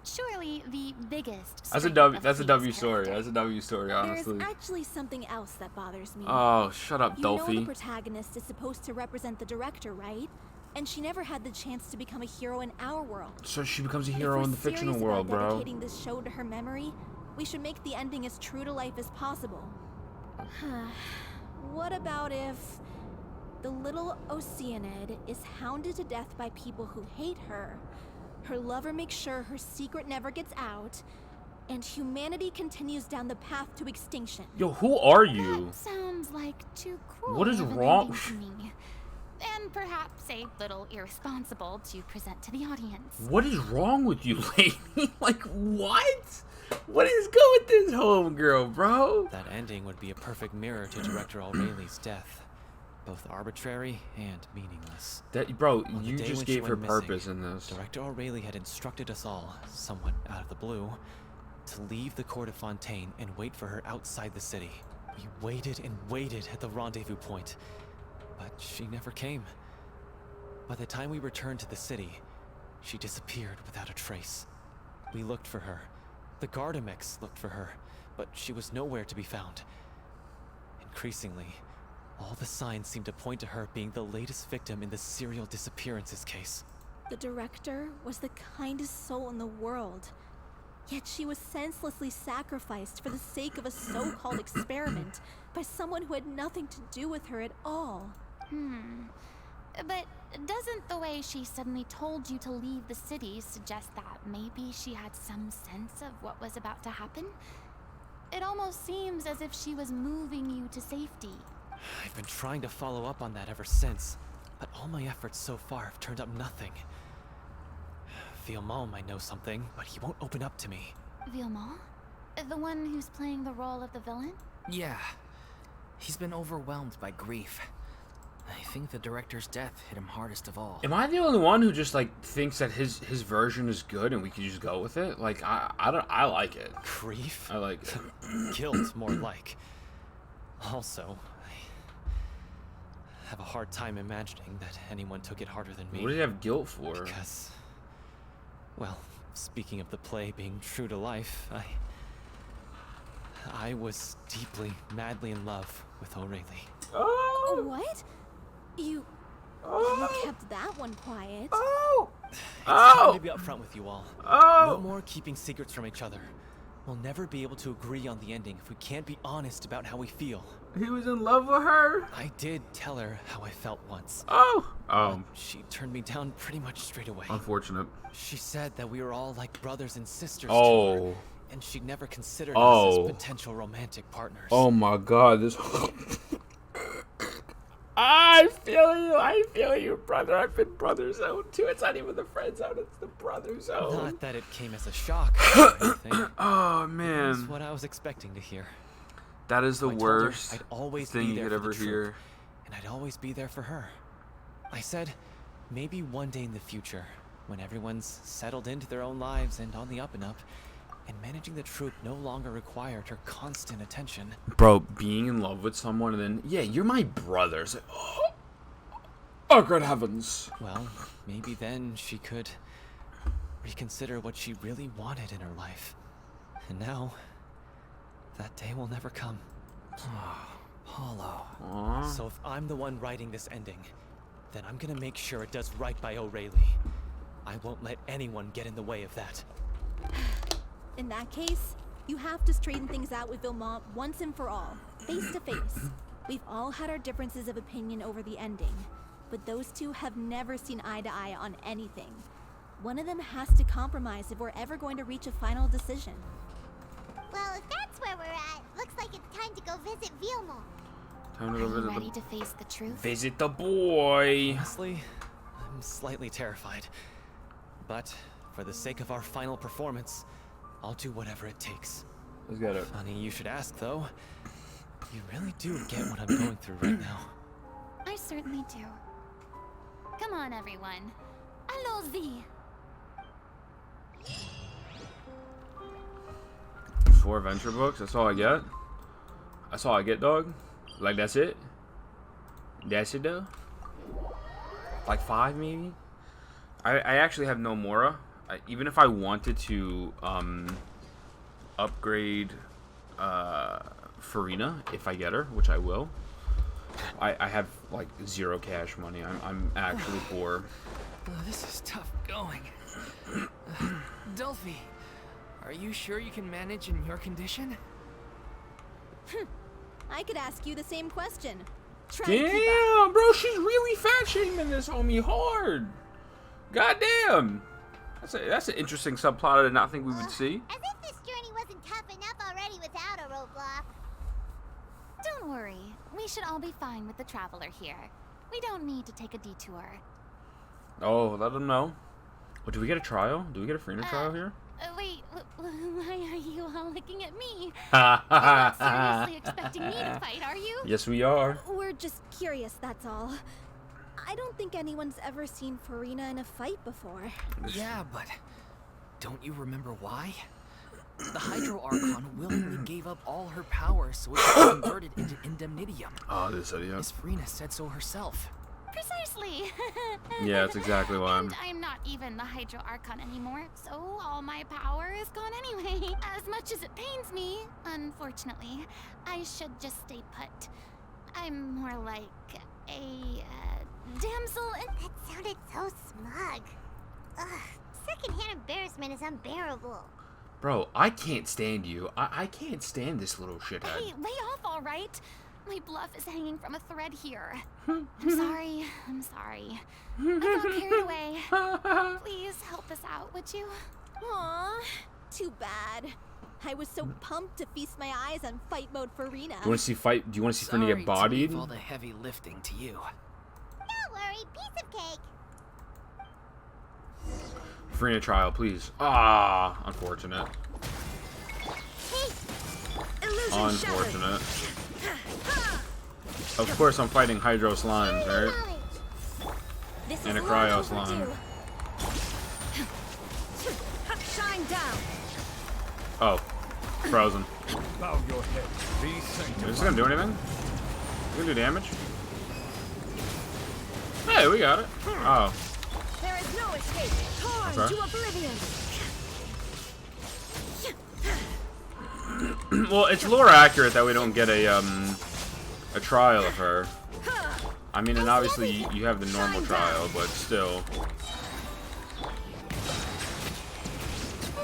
E: Surely the biggest
A: That's a
E: strength
A: W.
E: of
A: That's a
E: Cleo's
A: W story.
E: character.
A: That's a W story, honestly.
F: There's actually something else that bothers me.
A: Oh, shut up,
F: You know the
A: Dolphy.
F: protagonist is supposed to represent the director, right? And she never had the chance to become a hero in our world.
A: So she becomes a
F: If
A: hero
F: we're
A: in the fictional
F: serious
A: world,
F: about
A: bro.
F: dedicating this show to her memory, we should make the ending as true to life as possible. What about if the little oceanid is hounded to death by people who hate her? Her lover makes sure her secret never gets out, and humanity continues down the path to extinction.
A: Yo, who are you?
E: That sounds like too cruel.
A: What is
E: of an
A: wrong-
E: ending to me. And perhaps a little irresponsible to present to the audience.
A: What is wrong with you, lady? Like, what? What is good with this homegirl, bro?
H: That ending would be a perfect mirror to Director O'Reilly's death. Both arbitrary and meaningless.
A: That, bro,
H: On the
A: you
H: day
A: just
H: when she
A: gave her
H: went missing,
A: purpose in this.
H: Director O'Reilly had instructed us all, somewhat out of the blue, to leave the court of Fontaine and wait for her outside the city. We waited and waited at the rendezvous point, but she never came. By the time we returned to the city, she disappeared without a trace. We looked for her. The Gardamex looked for her, but she was nowhere to be found. Increasingly, all the signs seemed to point to her being the latest victim in the serial disappearances case.
F: The director was the kindest soul in the world. Yet she was senselessly sacrificed for the sake of a so-called experiment by someone who had nothing to do with her at all.
E: But doesn't the way she suddenly told you to leave the city suggest that maybe she had some sense of what was about to happen? It almost seems as if she was moving you to safety.
H: I've been trying to follow up on that ever since, but all my efforts so far have turned up nothing. Villemont might know something, but he won't open up to me.
E: Villemont? The one who's playing the role of the villain?
C: Yeah. He's been overwhelmed by grief. I think the director's death hit him hardest of all.
A: Am I the only one who just, like, thinks that his version is good and we can just go with it? Like, I like it.
H: Grief?
A: I like it.
H: Guilt, more like. Also, I have a hard time imagining that anyone took it harder than me.
A: What do you have guilt for?
H: Because, well, speaking of the play being true to life, I was deeply, madly in love with O'Reilly.
A: Oh!
F: What? You kept that one quiet.
A: Oh!
H: It's time to be upfront with you all. No
A: Oh!
H: more keeping secrets from each other. We'll never be able to agree on the ending if we can't be honest about how we feel.
A: He was in love with her?
H: I did tell her how I felt once.
A: Oh! Oh.
H: She turned me down pretty much straight away.
A: Unfortunate.
H: She said that we were all like brothers and sisters to
A: Oh.
H: her, and she'd never considered us
A: Oh.
H: as potential romantic partners.
A: Oh my god, this... I feel you, brother. I've been brother zone too. It's not even the friend zone, it's the brother zone.
H: Not that it came as a shock or anything.
A: Oh,
H: That's
A: man.
H: what I was expecting to hear.
A: That is the
H: I told her
A: worst
H: I'd always
A: thing
H: be
A: you
H: there
A: could
H: for
A: ever
H: the troupe,
A: hear.
H: and I'd always be there for her. I said, maybe one day in the future, when everyone's settled into their own lives and on the up and up, and managing the troupe no longer required her constant attention.
A: Bro, being in love with someone and then, yeah, you're my brother. It's like, oh, good heavens.
H: Well, maybe then she could reconsider what she really wanted in her life. And now, that day will never come.
C: Paulo.
A: Aww.
H: So if I'm the one writing this ending, then I'm gonna make sure it does right by O'Reilly. I won't let anyone get in the way of that.
F: In that case, you have to straighten things out with Villemont once and for all, face to face. We've all had our differences of opinion over the ending, but those two have never seen eye to eye on anything. One of them has to compromise if we're ever going to reach a final decision.
B: Well, if that's where we're at, looks like it's time to go visit Villemont.
A: Time
E: Are
A: to go
E: you
A: visit
E: ready
A: the...
E: to face the truth?
A: Visit the boy.
H: Honestly, I'm slightly terrified. But for the sake of our final performance, I'll do whatever it takes.
A: Let's get it.
H: Funny you should ask, though. You really do get what I'm going through right now.
E: I certainly do. Come on, everyone. Allons-y.
A: 4 adventure books, that's all I get? That's all I get, dog? Like, that's it? That's it, though? Like 5, maybe? I actually have no Mora. Even if I wanted to upgrade Furina, if I get her, which I will, I have like 0 cash money. I'm actually poor.
C: This is tough going. Delphi, are you sure you can manage in your condition?
F: I could ask you the same question. Try to keep up.
A: Damn, bro, she's really fat shaming this homie hard. Goddamn. That's an interesting subplot I did not think we would see.
B: As if this journey wasn't off.
E: Don't worry. We should all be fine with the traveler here. We don't need to take a detour.
A: Oh, let them know. Well, do we get a trial? Do we get a Furina trial here?
E: Wait, why are you all looking at me?
A: Ha
E: You're not seriously expecting me to fight, are you?
A: Yes, we are.
F: We're just curious, that's all. I don't think anyone's ever seen Furina in a fight before.
C: Yeah, but don't you remember why? The Hydro Archon willingly gave up all her power so it could be converted into indemnitium.
A: Oh, this idiot.
C: Miss Furina said so herself.
E: Precisely.
A: Yeah, that's exactly why
E: And I'm not even the Hydro Archon anymore, so all my power is gone anyway. As much as it pains me, unfortunately, I should just stay put. I'm more like a damsel in...
B: That sounded so smug. Ugh, secondhand embarrassment is unbearable.
A: Bro, I can't stand you. I can't stand this little shithead.
E: Hey, lay off, all right? My bluff is hanging from a thread here. I'm sorry. I got carried away. Please help us out, would you?
F: Aw, too bad. I was so pumped to feast my eyes on fight mode Furina.
A: Do you want to see fight? Do you want to see Furina get
C: Sorry to leave
A: bodied?
C: all the heavy lifting to you.
B: Don't worry, piece of cake.
A: Furina trial, please. Ah, unfortunate. Unfortunate. Of course, I'm fighting Hydro Slimes, right?
F: This
A: And a
F: is
A: Cryo
F: long
A: Slime.
F: overdue. Shine down.
A: Oh, frozen.
I: Bow your head. Be
A: Is this gonna do anything? We gonna do damage? Hey, we got it. Oh.
F: There is no escape. Torn
A: Okay.
F: to oblivion.
A: Well, it's lore accurate that we don't get a trial of her. I mean, and obviously you have the normal trial, but still.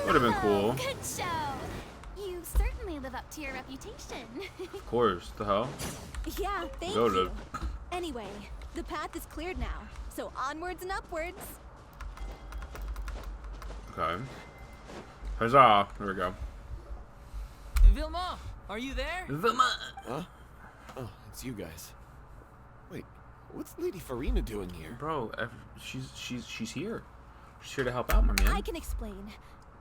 A: Would have been cool.
E: Good show. You certainly live up to your reputation.
A: Of course, the hell.
F: Yeah, thank
A: Go
F: you.
A: to-
F: Anyway, the path is cleared now, so onwards and upwards.
A: Okay. Huzzah! There we go.
C: Vilma, are you there?
J: Huh? Oh, it's you guys. Wait, what's Lady Furina doing here?
A: Bro, she's here. She's here to help out, my man.
F: I can explain.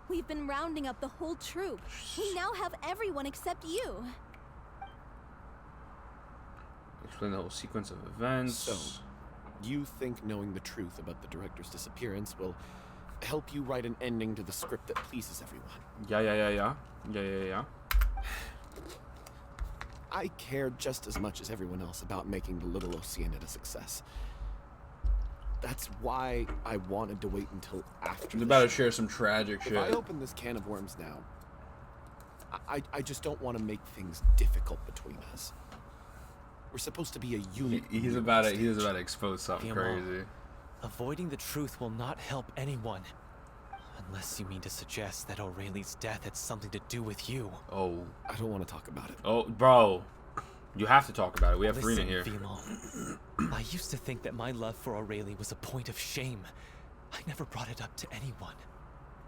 F: We've been rounding up the whole troupe. We now have everyone except you.
A: Explain the whole sequence of events.
J: So, you think knowing the truth about the director's disappearance will help you write an ending to the script that pleases everyone?
A: Yeah.
J: I care just as much as everyone else about making the little oceanid a success. That's why I wanted to wait until after.
A: I'm about to share some tragic
J: If
A: shit.
J: I open this can of worms now, I just don't want to make things difficult between us. We're supposed to be a unit.
A: He's about to expose something
H: Guillermo,
A: crazy.
H: Avoiding the truth will not help anyone. Unless you mean to suggest that Aurelie's death had something to do with you.
A: Oh.
J: I don't want to talk about it.
A: Oh, bro. You have to talk about it. We have
H: Listen,
A: Furina here.
H: Vimo, I used to think that my love for Aurelie was a point of shame. I never brought it up to anyone.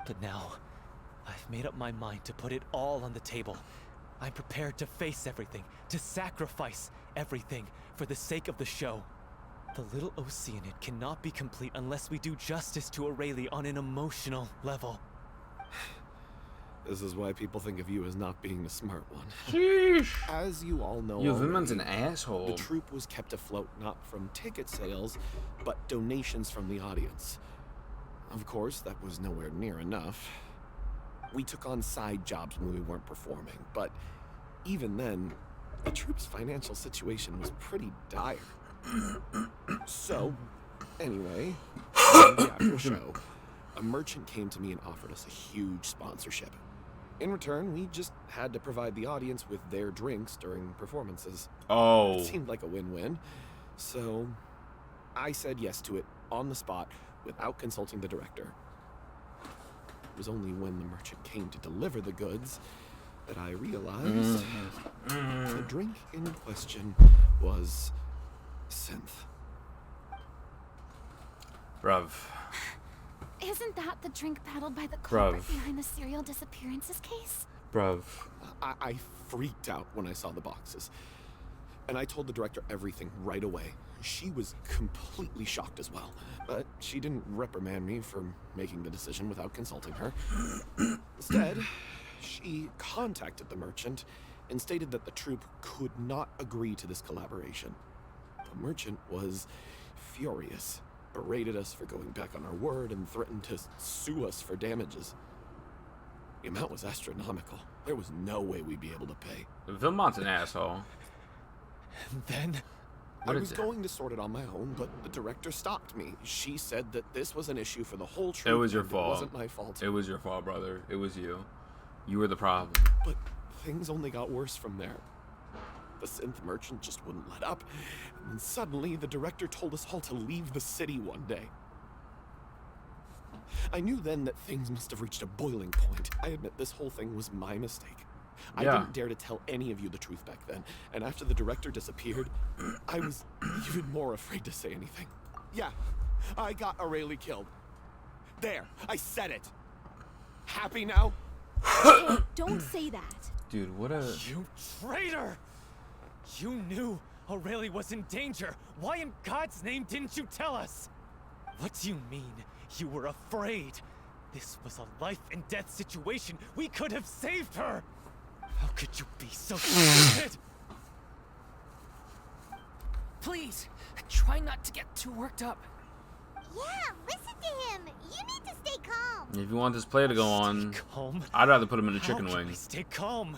H: But now, I've made up my mind to put it all on the table. I'm prepared to face everything, to sacrifice everything for the sake of the show. The little Oceanid cannot be complete unless we do justice to Aurelie on an emotional level.
J: This is why people think of you as not being the smart one.
A: Sheesh.
J: As you all know,
A: Yo,
J: already,
A: Vinman's an asshole.
J: the troupe was kept afloat not from ticket sales, but donations from the audience. Of course, that was nowhere near enough. We took on side jobs when we weren't performing, but even then, the troupe's financial situation was pretty dire. So, anyway, after the show, a merchant came to me and offered us a huge sponsorship. In return, we just had to provide the audience with their drinks during performances.
A: Oh.
J: It seemed like a win-win, so I said yes to it on the spot without consulting the director. It was only when the merchant came to deliver the goods that I realized the drink in question was synth.
A: Bruv.
E: Isn't that the drink paddled by the culprit
A: Bruv.
E: behind the serial disappearances case?
A: Bruv.
J: I freaked out when I saw the boxes. And I told the director everything right away. She was completely shocked as well. But she didn't reprimand me for making the decision without consulting her. Instead, she contacted the merchant and stated that the troupe could not agree to this collaboration. The merchant was furious, berated us for going back on our word, and threatened to sue us for damages. The amount was astronomical. There was no way we'd be able to pay.
A: Vilmont's an asshole.
H: And then
J: I was going to sort it on my own, but the director stopped me. She said that this was an issue for the whole troupe.
A: It was your
J: and
A: fault.
J: It wasn't my fault.
A: It was your fault, brother. It was you. You were the problem.
J: But things only got worse from there. The synth merchant just wouldn't let up, and suddenly the director told us all to leave the city one day. I knew then that things must have reached a boiling point. I admit this whole thing was my mistake. I didn't dare to tell any of you the truth back then, and after the director disappeared, I was even more afraid to say anything. Yeah, I got Aurelie killed. There, I said it. Happy now?
F: Hey, don't say that.
A: Dude, what a...
H: You traitor! You knew Aurelie was in danger. Why in God's name didn't you tell us? What do you mean? You were afraid. This was a life and death situation. We could have saved her. How could you be so stupid?
C: Please, try not to get too worked up.
B: Yeah, listen to him. You need to stay calm.
A: If you want this play to go on,
H: Stay calm?
A: I'd rather put him in a chicken
H: How can
A: wing.
H: I stay calm?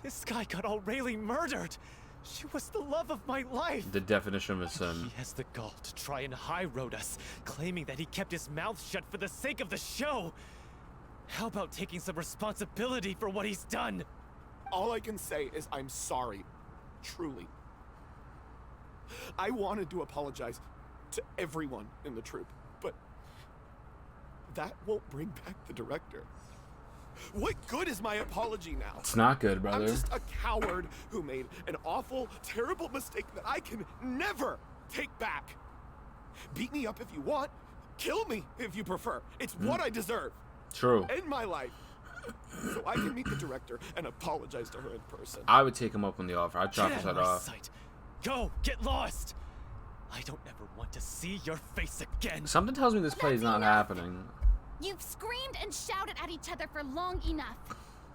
H: This guy got Aurelie murdered. She was the love of my life.
A: The definition of a sin.
H: He has the gall to try and high-road us, claiming that he kept his mouth shut for the sake of the show. How about taking some responsibility for what he's done?
J: All I can say is I'm sorry. Truly. I wanted to apologize to everyone in the troupe, but that won't bring back the director. What good is my apology now?
A: It's not good,
J: I'm
A: brother.
J: just a coward who made an awful, terrible mistake that I can never take back. Beat me up if you want. Kill me if you prefer. It's what I deserve.
A: True.
J: End my life. So I can meet the director and apologize to her in person.
A: I would take him up on the offer. I'd chop
H: Get
A: his
H: out
A: head
H: of my
A: off.
H: sight. Go, get lost. I don't ever want to see your face again.
A: Something tells me this play is not happening.
E: You've screamed and shouted at each other for long enough.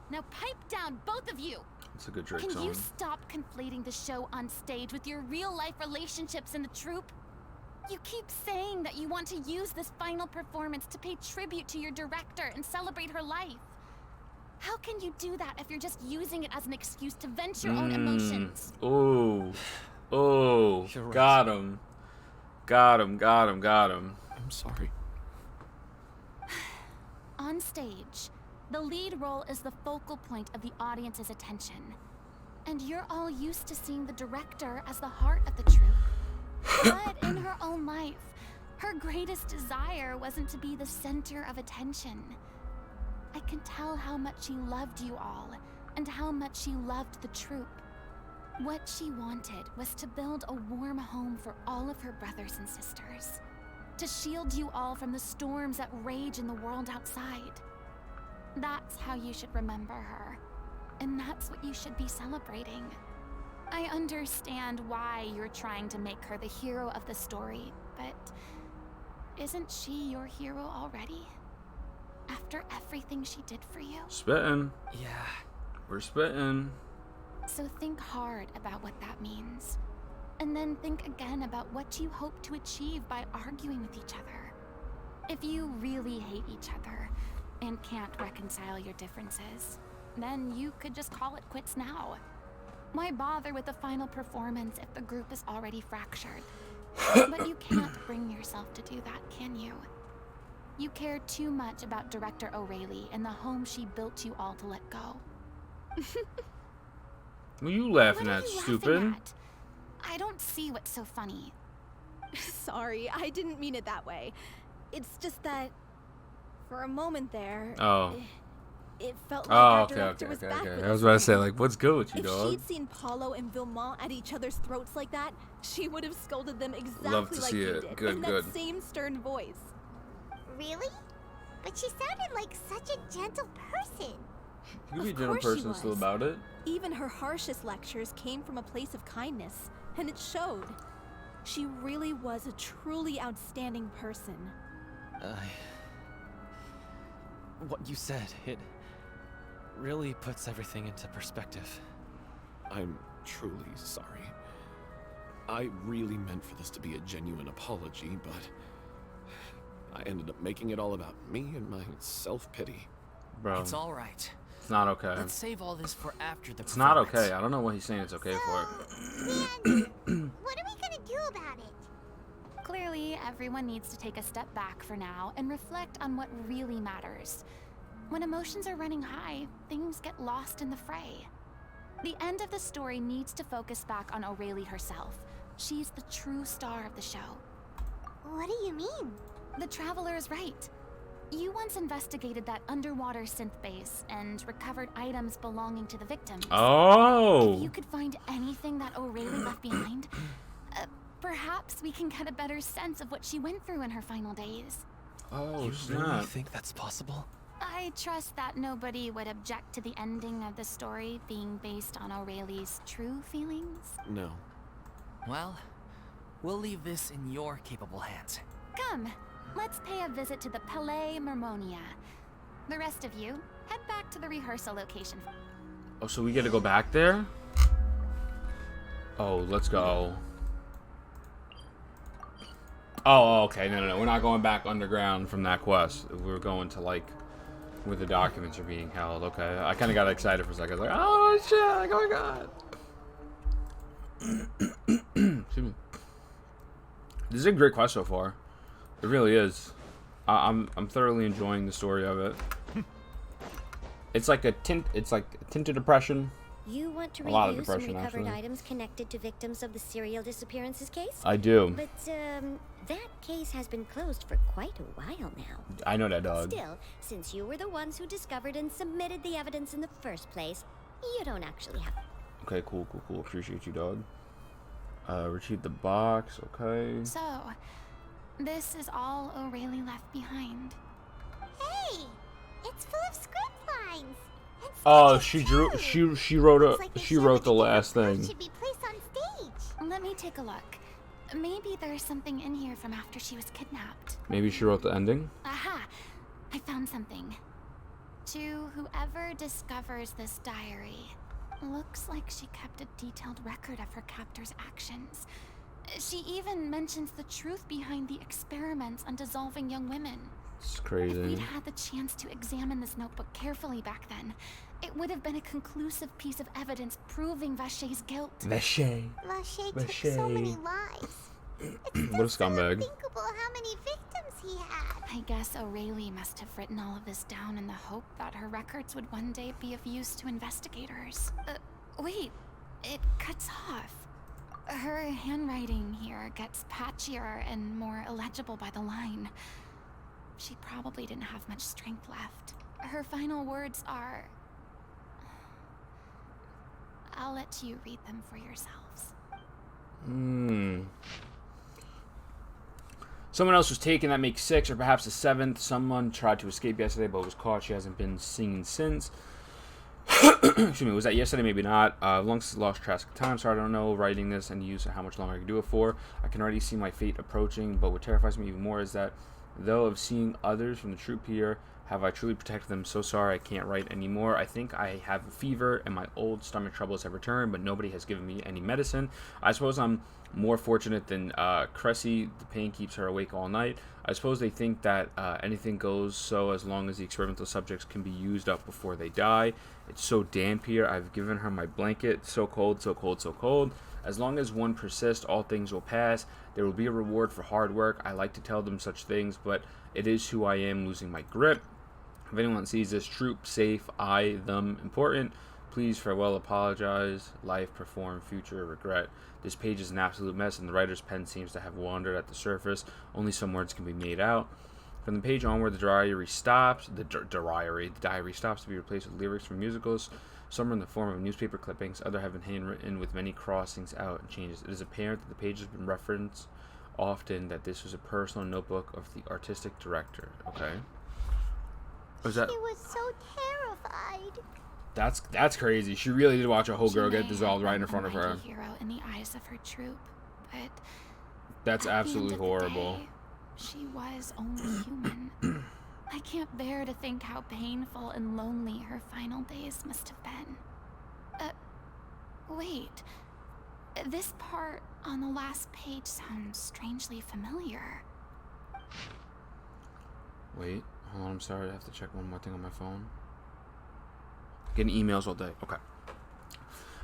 E: Now pipe down, both of you.
A: It's a good Drake
E: Can
A: song.
E: you stop conflating the show on stage with your real-life relationships in the troupe? You keep saying that you want to use this final performance to pay tribute to your director and celebrate her life. How can you do that if you're just using it as an excuse to vent your own emotions?
A: Oh. Oh.
H: You're right.
A: Got him. Got him. Got him. Got him.
J: I'm sorry.
E: On stage, the lead role is the focal point of the audience's attention. And you're all used to seeing the director as the heart of the troupe. But in her own life, her greatest desire wasn't to be the center of attention. I can tell how much she loved you all, and how much she loved the troupe. What she wanted was to build a warm home for all of her brothers and sisters. To shield you all from the storms that rage in the world outside. That's how you should remember her. And that's what you should be celebrating. I understand why you're trying to make her the hero of the story, but isn't she your hero already? After everything she did for you?
A: Spitting.
C: Yeah.
A: We're spitting.
E: So think hard about what that means. And then think again about what you hope to achieve by arguing with each other. If you really hate each other and can't reconcile your differences, then you could just call it quits now. Why bother with the final performance if the group is already fractured? But you can't bring yourself to do that, can you? You care too much about Director Aurelie and the home she built you all to let go.
A: What are you laughing
E: What are
A: at,
E: you
A: stupid?
E: laughing at? I don't see what's so funny.
F: Sorry, I didn't mean it that way. It's just that for a moment there,
A: Oh.
F: it felt like
A: Oh,
F: our
A: okay,
F: director
A: okay,
F: was
A: okay,
F: back
A: okay.
F: with
A: I was
F: us
A: about to say,
F: again.
A: like, what's good with you,
F: If
A: dog?
F: she'd seen Paulo and Vilmont at each other's throats like that, she would have scolded them exactly
A: Love to
F: like
A: see
F: you
A: it.
F: did,
A: Good,
F: in
A: good.
F: that same stern voice.
B: Really? But she sounded like such a gentle person.
A: You could be a
F: Of
A: gentle
F: course she
A: person still
F: was.
A: about it.
F: Even her harshest lectures came from a place of kindness, and it showed. She really was a truly outstanding person.
H: What you said, it really puts everything into perspective.
J: I'm truly sorry. I really meant for this to be a genuine apology, but I ended up making it all about me and my self-pity.
A: Bro,
C: It's all right.
A: it's not okay.
C: Let's save all this for after the
A: It's not
C: performance.
A: okay. I don't know what he's saying it's okay for.
B: Then, what are we gonna do about it?
E: Clearly, everyone needs to take a step back for now and reflect on what really matters. When emotions are running high, things get lost in the fray. The end of the story needs to focus back on Aurelie herself. She's the true star of the show.
B: What do you mean?
E: The Traveler is right. You once investigated that underwater synth base and recovered items belonging to the victims.
A: Oh.
E: If you could find anything that Aurelie left behind, perhaps we can get a better sense of what she went through in her final days.
A: Oh,
H: You
A: snap.
H: really think that's possible?
E: I trust that nobody would object to the ending of the story being based on Aurelie's true feelings.
J: No.
C: Well, we'll leave this in your capable hands.
E: Come, let's pay a visit to the Palais Mermonia. The rest of you, head back to the rehearsal location.
A: Oh, so we get to go back there? Oh, let's go. Oh, okay. No. We're not going back underground from that quest. We're going to, like, where the documents are being held. Okay. I kind of got excited for a second. I was like, oh, shit. Oh, my God. Excuse me. This is a great quest so far. It really is. I'm thoroughly enjoying the story of it. It's like a tinted depression.
B: You want to
A: A lot of
B: review some
A: depression,
B: recovered
A: actually.
B: items connected to victims of the serial disappearances case?
A: I do.
B: But, that case has been closed for quite a while now.
A: I know that, dog.
B: Still, since you were the ones who discovered and submitted the evidence in the first place, you don't actually have...
A: Okay, cool. Appreciate you, dog. Retrieve the box. Okay.
E: So, this is all Aurelie left behind.
B: Hey! It's full of script lines! And
A: Oh,
B: sketches,
A: she drew.
B: too.
A: She wrote
B: Looks like they
A: she
B: show
A: wrote
B: that
A: the
B: different
A: last
B: parts
A: thing.
B: should be placed on stage.
E: Let me take a look. Maybe there's something in here from after she was kidnapped.
A: Maybe she wrote the ending.
E: Aha! I found something. To whoever discovers this diary, looks like she kept a detailed record of her captor's actions. She even mentions the truth behind the experiments on dissolving young women.
A: It's
E: If we'd
A: crazy.
E: had the chance to examine this notebook carefully back then, it would have been a conclusive piece of evidence proving Vachey's guilt.
A: Vache.
B: Lachey took so many lives.
A: What a scumbag.
B: Unthinkable how many victims he had.
E: I guess Aurelie must have written all of this down in the hope that her records would one day be of use to investigators. Wait, it cuts off. Her handwriting here gets patchier and more illegible by the line. She probably didn't have much strength left. Her final words are... I'll let you read them for yourselves.
A: Someone else was taken. That makes 6, or perhaps a 7th. Someone tried to escape yesterday, but was caught. She hasn't been seen since. Excuse me. Was that yesterday? Maybe not. Long since lost track of time, so I don't know. Writing this and use how much longer I can do it for. I can already see my fate approaching. But what terrifies me even more is that, though of seeing others from the troupe here, have I truly protected them? So sorry, I can't write anymore. I think I have a fever and my old stomach troubles have returned, but nobody has given me any medicine. I suppose I'm more fortunate than Cressy. The pain keeps her awake all night. I suppose they think that anything goes, so as long as the experimental subjects can be used up before they die. It's so damp here. I've given her my blanket. So cold, so cold, so cold. As long as one persists, all things will pass. There will be a reward for hard work. I like to tell them such things, but it is who I am, losing my grip. If anyone sees this troupe safe, I, them, important, please farewell, apologize, life, perform, future, regret. This page is an absolute mess, and the writer's pen seems to have wandered at the surface. Only some words can be made out. From the page onward, the diary stops. The diary stops to be replaced with lyrics from musicals. Some are in the form of newspaper clippings. Other have been handwritten with many crossings out and changes. It is apparent that the page has been referenced often that this was a personal notebook of the artistic director. Okay. Was that?
B: She was so terrified.
A: That's crazy. She really did watch a whole girl
E: She
A: get
E: may
A: dissolved
E: have
A: right in
E: been
A: front of
E: a
A: her.
E: mighty hero in the eyes of her troupe, but
A: That's
E: at the end
A: absolutely
E: of the
A: horrible.
E: day, she was only human. I can't bear to think how painful and lonely her final days must have been. Wait. This part on the last page sounds strangely familiar.
A: Wait, hold on. I'm sorry. I have to check one more thing on my phone. Getting emails all day. Okay.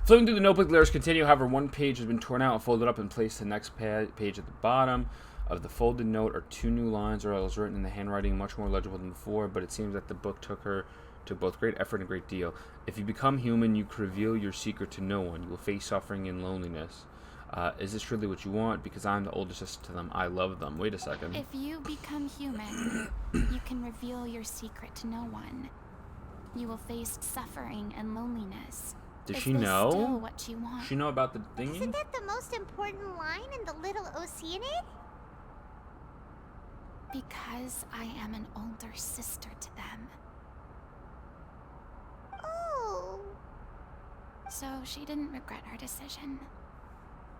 A: Flipping through the notebook, the letters continue. However, one page has been torn out and folded up and placed to the next page at the bottom. Of the folded note are 2 new lines, or else written in the handwriting much more legible than before, but it seems that the book took both great effort and a great deal. If you become human, you could reveal your secret to no one. You will face suffering and loneliness. Is this really what you want? Because I'm the older sister to them. I love them. Wait a second.
E: If you become human, you can reveal your secret to no one. You will face suffering and loneliness.
A: Does
E: Is
A: she
E: this
A: know?
E: still what you want?
A: She know about the thingy?
B: Isn't that the most important line in the little oceanid?
E: Because I am an older sister to them.
B: Oh.
E: So she didn't regret her decision.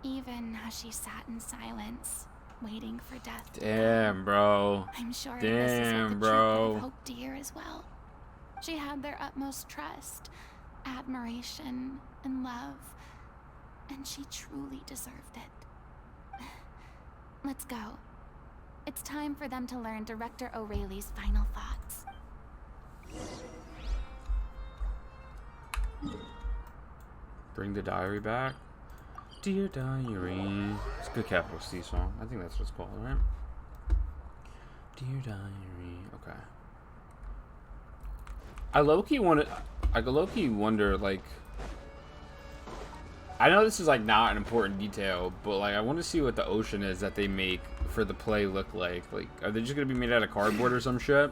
E: Even as she sat in silence, waiting for death to
A: Damn, bro.
E: I'm sure this is what
A: Damn,
E: the troupe
A: bro.
E: would have hoped to hear as well. She had their utmost trust, admiration, and love, and she truly deserved it. Let's go. It's time for them to learn Director O'Reilly's final thoughts.
A: Bring the diary back. Dear Diary. It's a good capital C song. I think that's what it's called, right? Dear Diary. Okay. I low-key wonder, like... I know this is, like, not an important detail, but, like, I want to see what the ocean is that they make for the play look like. Like, are they just going to be made out of cardboard or some shit?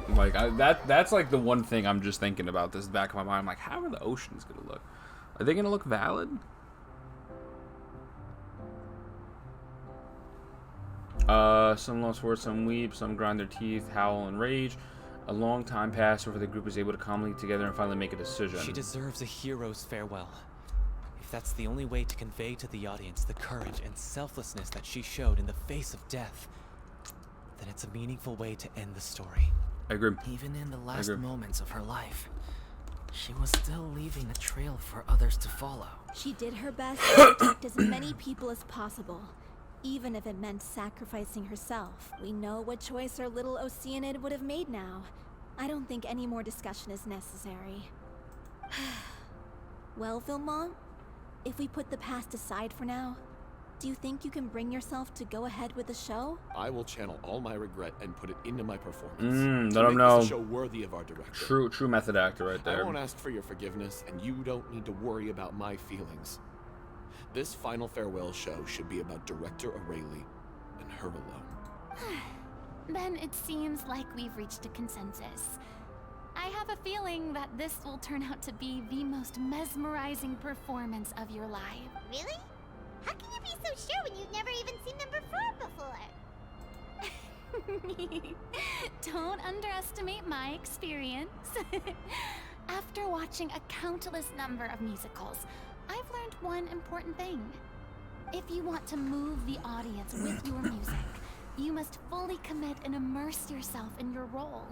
A: Like, that's, like, the one thing I'm just thinking about. This is back of my mind. I'm like, how are the oceans going to look? Are they going to look valid? Some lost words, some weep, some grind their teeth, howl in rage. A long time passed before the group was able to calmly get together and finally make a decision.
H: She deserves a hero's farewell. If that's the only way to convey to the audience the courage and selflessness that she showed in the face of death, then it's a meaningful way to end the story.
A: I agree.
C: Even in the last moments of her life, she was still leaving a trail for others to follow.
F: She did her best to protect as many people as possible, even if it meant sacrificing herself. We know what choice our little oceanid would have made now. I don't think any more discussion is necessary. Well, Vilmont, if we put the past aside for now, do you think you can bring yourself to go ahead with the show?
J: I will channel all my regret and put it into my performance.
A: Let
J: to
A: him
J: make
A: know.
J: this show worthy of our director.
A: True method actor right there.
J: I won't ask for your forgiveness, and you don't need to worry about my feelings. This final farewell show should be about Director O'Reilly and her alone.
E: Then it seems like we've reached a consensus. I have a feeling that this will turn out to be the most mesmerizing performance of your life.
B: Really? How can you be so sure when you've never even seen them perform before?
E: Don't underestimate my experience. After watching a countless number of musicals, I've learned one important thing. If you want to move the audience with your music, you must fully commit and immerse yourself in your role,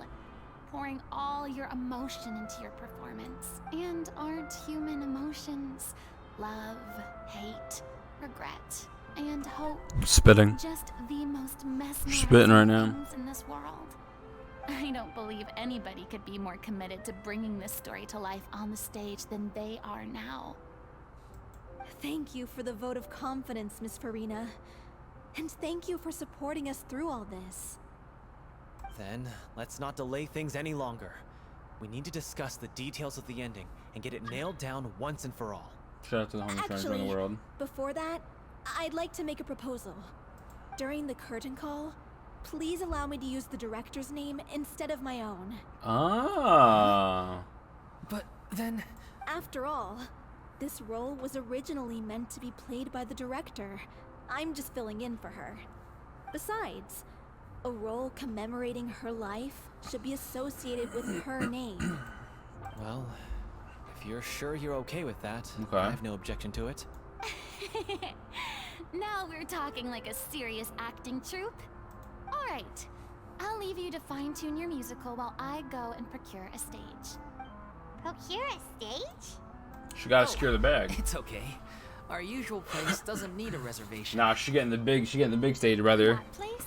E: pouring all your emotion into your performance. And aren't human emotions love, hate, regret, and hope
A: Spitting.
E: just the most mesmerizing
A: Spitting right now.
E: things in this world? I don't believe anybody could be more committed to bringing this story to life on the stage than they are now.
F: Thank you for the vote of confidence, Miss Furina. And thank you for supporting us through all this.
H: Then, let's not delay things any longer. We need to discuss the details of the ending and get it nailed down once and for all.
A: Shout out to the homies trying to run the world.
F: Before that, I'd like to make a proposal. During the curtain call, please allow me to use the director's name instead of my own.
A: Ah.
C: But then...
F: After all, this role was originally meant to be played by the director. I'm just filling in for her. Besides, A role commemorating her life should be associated with her name.
H: Well, if you're sure you're okay with that,
A: Okay.
H: I have no objection to it.
E: Now we're talking like a serious acting troupe. All right, I'll leave you to fine-tune your musical while I go and procure a stage.
B: Procure a stage?
A: She gotta secure the bag.
C: It's okay. Our usual place doesn't need a reservation.
A: Nah, she getting the big stage, brother.
E: That place?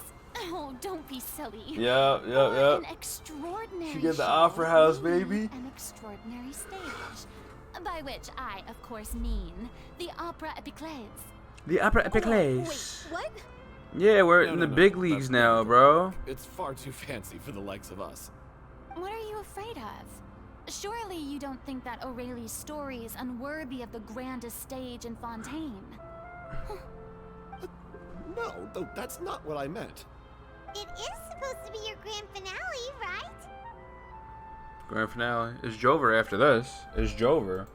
E: Oh, don't be silly.
A: Yep.
E: An extraordinary
A: She get the
E: show
A: opera house,
E: needs
A: baby.
E: An extraordinary stage. By which I, of course, mean the Opera Epiclese.
A: The opera
F: Wait,
A: epiclese.
F: what?
A: Yeah, we're
J: No,
A: in
J: no,
A: the
J: no,
A: big
J: that's
A: leagues now,
J: beautiful.
A: bro.
J: It's far too fancy for the likes of us.
E: What are you afraid of? Surely you don't think that Aurelie's story is unworthy of the grandest stage in Fontaine.
J: No, that's not what I meant.
B: It is supposed to be your grand finale, right?
A: Grand finale. It's Jover after this. It's Jover.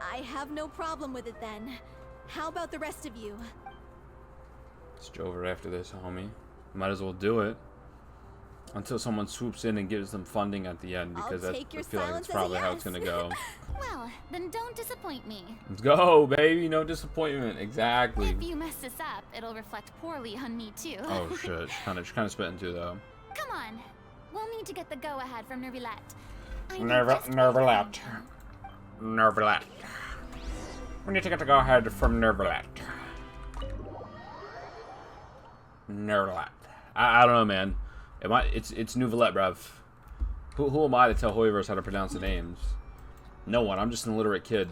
F: I have no problem with it then. How about the rest of you?
A: It's Jover after this, homie. Might as well do it. Until someone swoops in and gives them funding at the end, because
F: I'll
A: I
F: take your
A: feel like
F: silence
A: it's
F: as a
A: probably how it's
F: yes.
A: gonna go.
E: Well, then don't disappoint me.
A: Let's go, baby. No disappointment. Exactly.
E: If you mess this up, it'll reflect poorly on me too.
A: Oh shit. She's kind of spitting too, though.
E: Come on. We'll need to get the go-ahead from Nervilette.
A: Nervilette. Nervilette. We need to get the go-ahead from Nervilette. Nervilette. I don't know, man. It's Nouvellette, bruv. Who am I to tell Hoyverse how to pronounce the names? No one. I'm just an illiterate kid.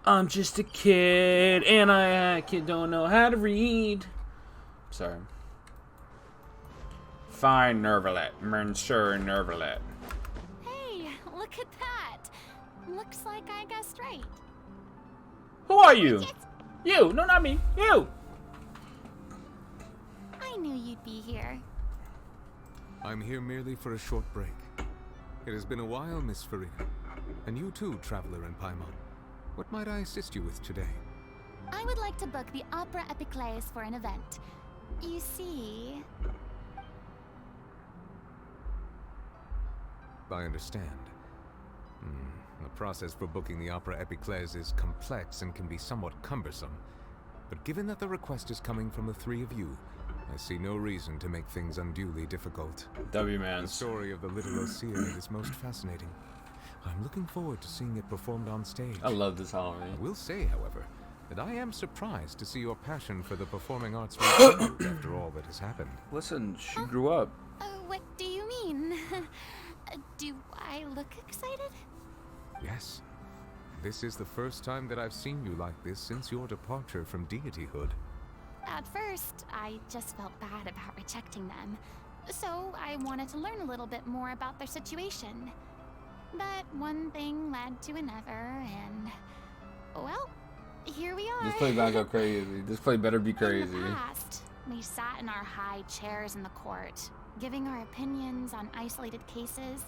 A: I'm just a kid, and I don't know how to read. Sorry. Fine, Nervilette. Monsieur Nervilette.
E: Hey, look at that. Looks like I guessed right.
A: Who are you? You. No, not me. You.
E: I knew you'd be here.
I: I'm here merely for a short break. It has been a while, Miss Furina. And you too, traveler in Paimon. What might I assist you with today?
E: I would like to book the Opera Epiclese for an event. You see...
I: I understand. The process for booking the Opera Epiclese is complex and can be somewhat cumbersome. But given that the request is coming from the three of you, I see no reason to make things unduly difficult.
A: W
I: The
A: man.
I: story of the little oceanid is most fascinating. I'm looking forward to seeing it performed on stage.
A: I love this homie.
I: I will say, however, that I am surprised to see your passion for the performing arts renewed after all that has happened.
A: Listen, she grew up.
E: what do you mean? Do I look excited?
I: Yes. This is the first time that I've seen you like this since your departure from deityhood.
E: At first, I just felt bad about rejecting them. So I wanted to learn a little bit more about their situation. But one thing led to another, and... well, here we are.
A: This play better go crazy. This play better be crazy.
E: In the past, we sat in our high chairs in the court, giving our opinions on isolated cases,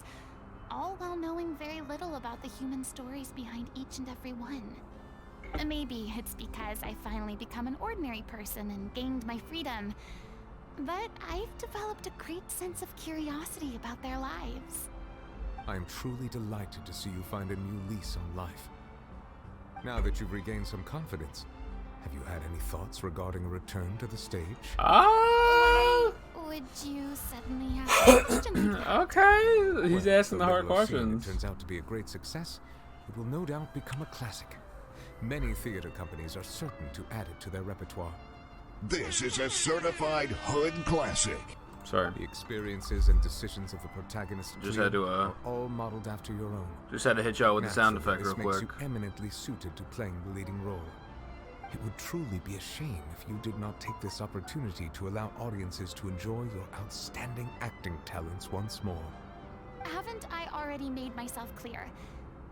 E: all while knowing very little about the human stories behind each and every one. Maybe it's because I finally become an ordinary person and gained my freedom, but I've developed a great sense of curiosity about their lives.
I: I am truly delighted to see you find a new lease on life. Now that you've regained some confidence, have you had any thoughts regarding a return to the stage?
A: Ah.
E: Would you suddenly have questions?
A: Okay. He's
I: Well,
A: asking the
I: if
A: hard
I: Little Oceanid
A: questions.
I: turns out to be a great success, it will no doubt become a classic. Many theater companies are certain to add it to their repertoire.
K: This is a certified hood classic.
A: Sorry.
I: The experiences and decisions of the protagonist
A: Just
I: trio
A: had to,
I: are all modeled after your own.
A: Just had to hit y'all with the sound
I: Naturally,
A: effect real
I: this
A: quick.
I: makes you eminently suited to playing the leading role. It would truly be a shame if you did not take this opportunity to allow audiences to enjoy your outstanding acting talents once more.
E: Haven't I already made myself clear?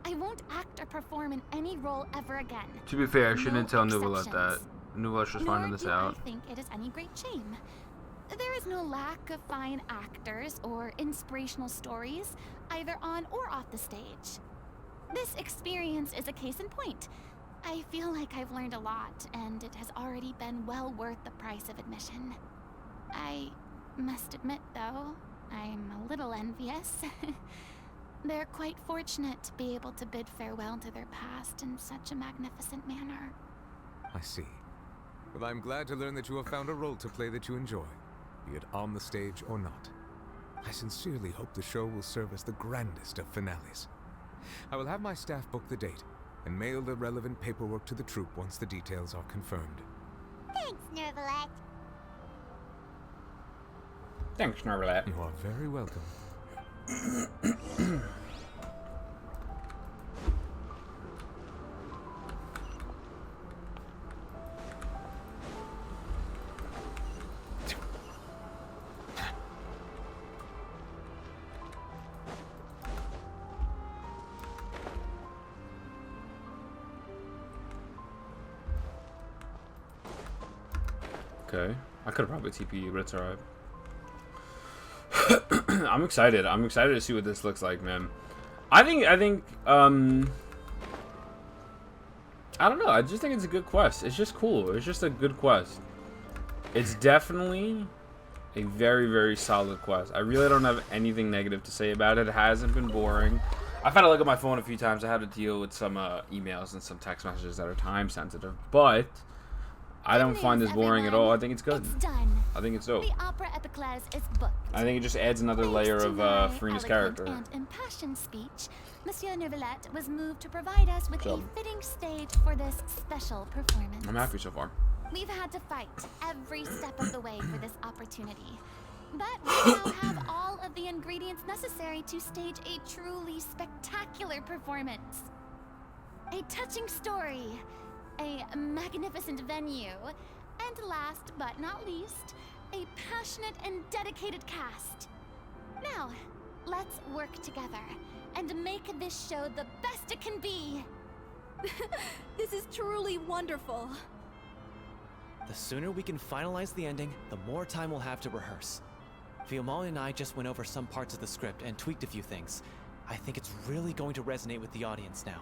E: I won't act or perform in any role ever again.
A: To be fair, she
E: No
A: didn't tell Nouvellette that.
E: exceptions.
A: Nouvellette's just finding this
E: Nor do
A: out.
E: I think it is any great shame. There is no lack of fine actors or inspirational stories, either on or off the stage. This experience is a case in point. I feel like I've learned a lot, and it has already been well worth the price of admission. I must admit, though, I'm a little envious. They're quite fortunate to be able to bid farewell to their past in such a magnificent manner.
I: I see. Well, I'm glad to learn that you have found a role to play that you enjoy, be it on the stage or not. I sincerely hope the show will serve as the grandest of finales. I will have my staff book the date and mail the relevant paperwork to the troupe once the details are confirmed.
B: Thanks, Nervalet.
A: Thanks, Nervalet.
I: You are very welcome.
A: Okay. I could have probably TP you, but it's alright. I'm excited. I'm excited to see what this looks like, man. I think, I don't know. I just think it's a good quest. It's just cool. It's just a good quest. It's definitely a very, very solid quest. I really don't have anything negative to say about it. It hasn't been boring. I've had to look at my phone a few times. I had to deal with some emails and some text messages that are time sensitive, but I don't find this boring at all. I think it's good.
E: It's done.
A: I think it's dope.
E: The opera epiclese is booked.
A: I think it just adds another layer of Furina's character.
E: And impassioned speech, Monsieur Nervalet was moved to provide us with a fitting stage for this special performance.
A: I'm happy so far.
E: We've had to fight every step of the way for this opportunity. But we now have all of the ingredients necessary to stage a truly spectacular performance. A touching story, a magnificent venue, and last but not least, a passionate and dedicated cast. Now, let's work together and make this show the best it can be.
F: This is truly wonderful.
H: The sooner we can finalize the ending, the more time we'll have to rehearse. Fiamma and I just went over some parts of the script and tweaked a few things. I think it's really going to resonate with the audience now.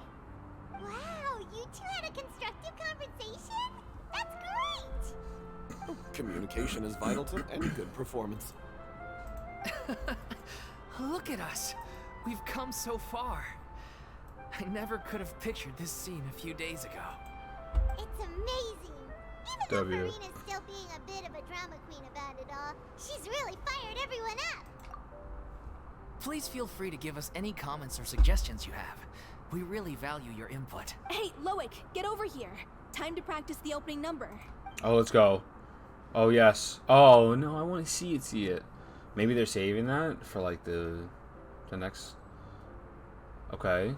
B: Wow, you two had a constructive conversation? That's great!
J: Communication is vital to any good performance.
C: Look at us. We've come so far. I never could have pictured this scene a few days ago.
B: It's amazing! Even though
A: W.
B: Furina's still being a bit of a drama queen about it all, she's really fired everyone up!
C: Please feel free to give us any comments or suggestions you have. We really value your input.
F: Hey, Loic, get over here. Time to practice the opening number.
A: Oh, let's go. Oh, yes. Oh, no, I want to see it. Maybe they're saving that for, like, the next... Okay.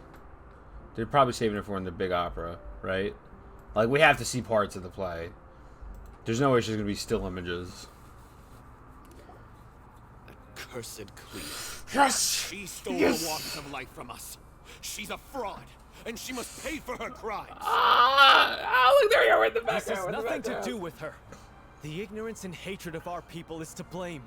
A: They're probably saving it for in the big opera, right? Like, we have to see parts of the play. There's no way she's going to be still images.
J: Accursed queen.
A: Yes!
J: She stole the waters of life from us. She's a fraud, and she must pay for her crimes.
A: Look, there you are in the back.
H: This has nothing to do with her. The ignorance and hatred of our people is to blame.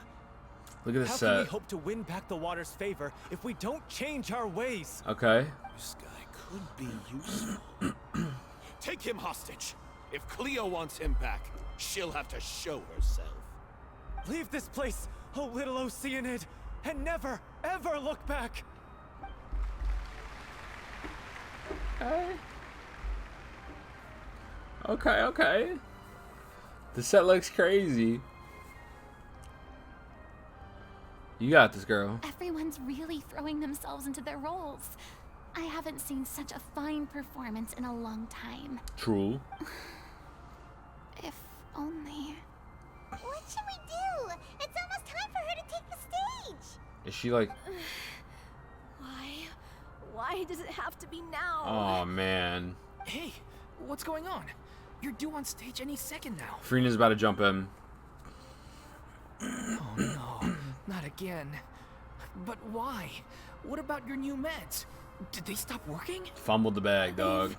A: Look at this
H: How
A: set.
H: can we hope to win back the water's favor if we don't change our ways?
A: Okay.
J: This guy could be useful. Take him hostage. If Cleo wants him back, she'll have to show herself.
H: Leave this place, oh little oceanid, and never, ever look back.
A: Okay. The set looks crazy. You got this, girl.
E: Everyone's really throwing themselves into their roles. I haven't seen such a fine performance in a long time.
A: True.
E: If only...
B: What should we do? It's almost time for her to take the stage!
A: Is she like...
F: Why does it have to be now?
A: Oh, man.
C: Hey, what's going on? You're due on stage any second now.
A: Furina's about to jump in.
C: Oh no, not again. But why? What about your new meds? Did they stop working?
A: Fumbled the bag, dog.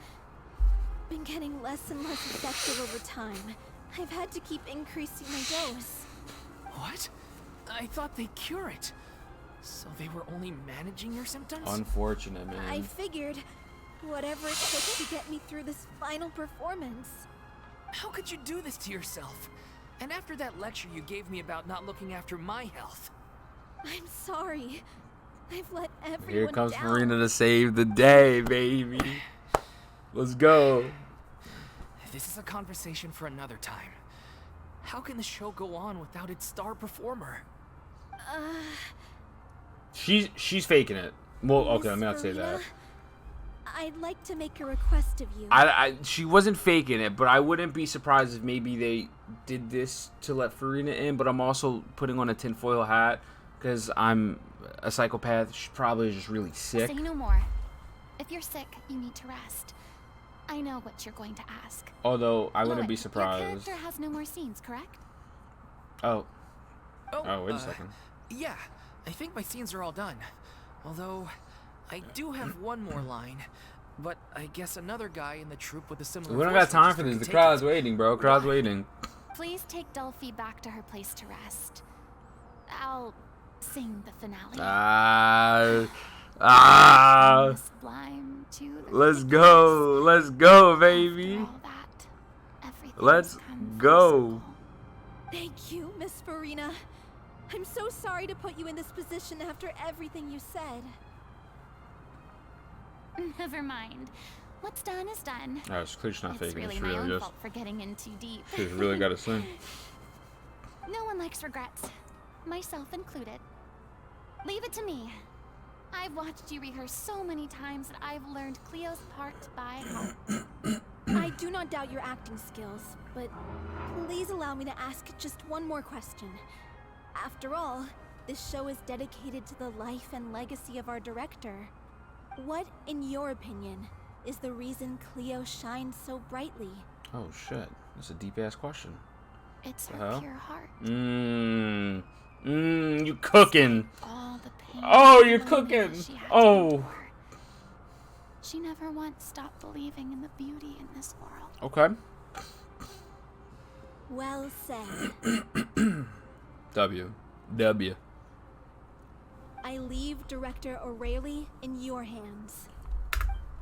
F: Been getting less and less effective over time. I've had to keep increasing my dose.
C: What? I thought they cure it. So they were only managing your symptoms?
A: Unfortunate, man.
F: I figured whatever it took to get me through this final performance.
C: How could you do this to yourself? And after that lecture you gave me about not looking after my health.
F: I'm sorry. I've let everyone
A: Here comes
F: down.
A: Furina to save the day, baby. Let's go.
C: This is a conversation for another time. How can the show go on without its star performer?
A: She's faking it. Well, okay, let me not
F: Miss
A: say that.
F: Furina, I'd like to make a request of you.
A: She wasn't faking it, but I wouldn't be surprised if maybe they did this to let Furina in. But I'm also putting on a tinfoil hat because I'm a psychopath. She probably is just really sick.
E: Say no more. If you're sick, you need to rest. I know what you're going to ask.
A: Although I wouldn't be
E: Lois, Your
A: surprised.
E: character has no more scenes, correct?
A: Oh, wait a second.
C: Yeah, I think my scenes are all done. Although, I do have one more line. But I guess another guy in the troupe with a similar
A: We don't
C: voice
A: got time for
C: register
A: this.
C: could
A: The
C: take
A: crowd's
C: it.
A: waiting, bro. Crowd's waiting.
E: Please take Delphi back to her place to rest. I'll sing the finale. Miss Blime to the
A: Let's go. Let's go, baby.
E: After all that, everything's
A: Let's
E: come full
A: go.
E: circle.
F: Thank you, Miss Furina. I'm so sorry to put you in this position after everything you said.
E: Never mind. What's done is done.
A: Oh, it's clear she's not
E: It's
A: faking.
E: really
A: It's
E: my
A: really
E: own
A: just.
E: fault for getting in too deep.
A: She's really got to sing.
E: No one likes regrets, myself included. Leave it to me. I've watched you rehearse so many times that I've learned Cleo's part by heart.
F: I do not doubt your acting skills, but please allow me to ask just one more question. After all, this show is dedicated to the life and legacy of our director. What, in your opinion, is the reason Cleo shines so brightly?
A: Oh shit, that's a deep ass question.
E: It's
A: The
E: her
A: hell?
E: pure heart.
A: You cooking?
E: All the pain.
A: Oh, you're
E: and
A: cooking.
E: loneliness she had to
A: Oh.
E: endure. She never once stopped believing in the beauty in this world.
A: Okay.
F: Well said.
A: W.
F: I leave Director O'Reilly in your hands.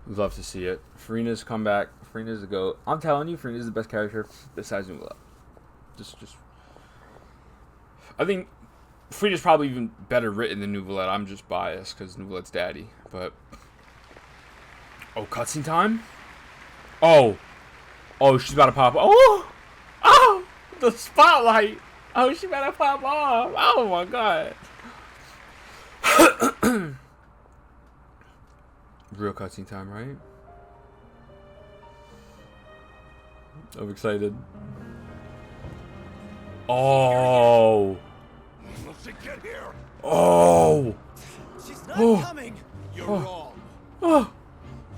A: Love to see it. Farina's comeback. Farina's the GOAT. I'm telling you, Farina's the best character besides Nouvelle. Just. I think Farina's probably even better written than Nouvelle. I'm just biased because Nouvelle's daddy. But. Oh, cutscene time? Oh, she's about to pop. Oh, the spotlight. Oh, she's about to pop off. Oh my god. Real cutscene time, right? I'm excited. Oh.
J: Get here.
A: Oh.
H: She's not coming!
J: You're wrong.
A: Oh.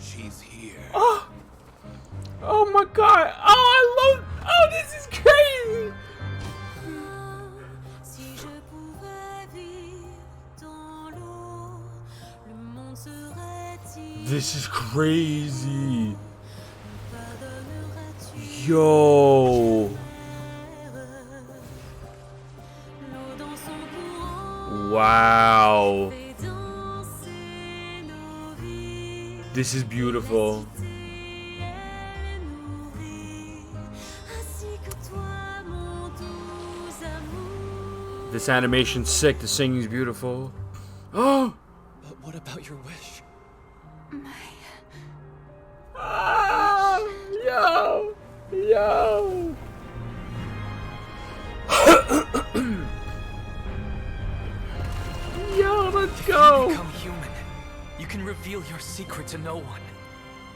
J: She's here.
A: Oh my god. Oh, I love. Oh, this is crazy. This is crazy. Yo. Wow. This is beautiful. This animation's sick. The singing's beautiful. Oh.
H: But what about your wish?
A: Yo. Yo, let's go.
C: You become human. You can reveal your secret to no one.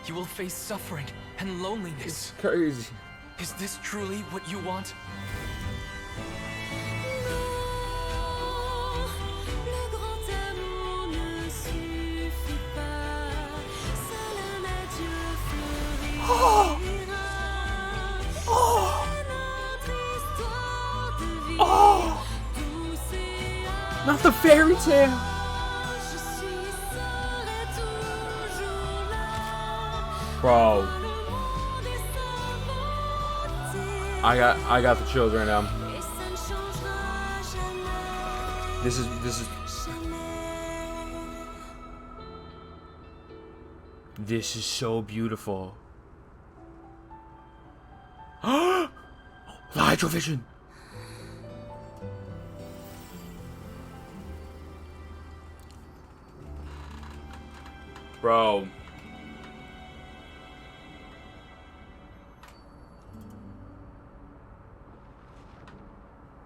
C: You will face suffering and loneliness.
A: It's crazy.
C: Is this truly what you want?
A: Not the fairy tale. Bro. I got the chills right now. This is This is so beautiful. The Hydrovision. Bro.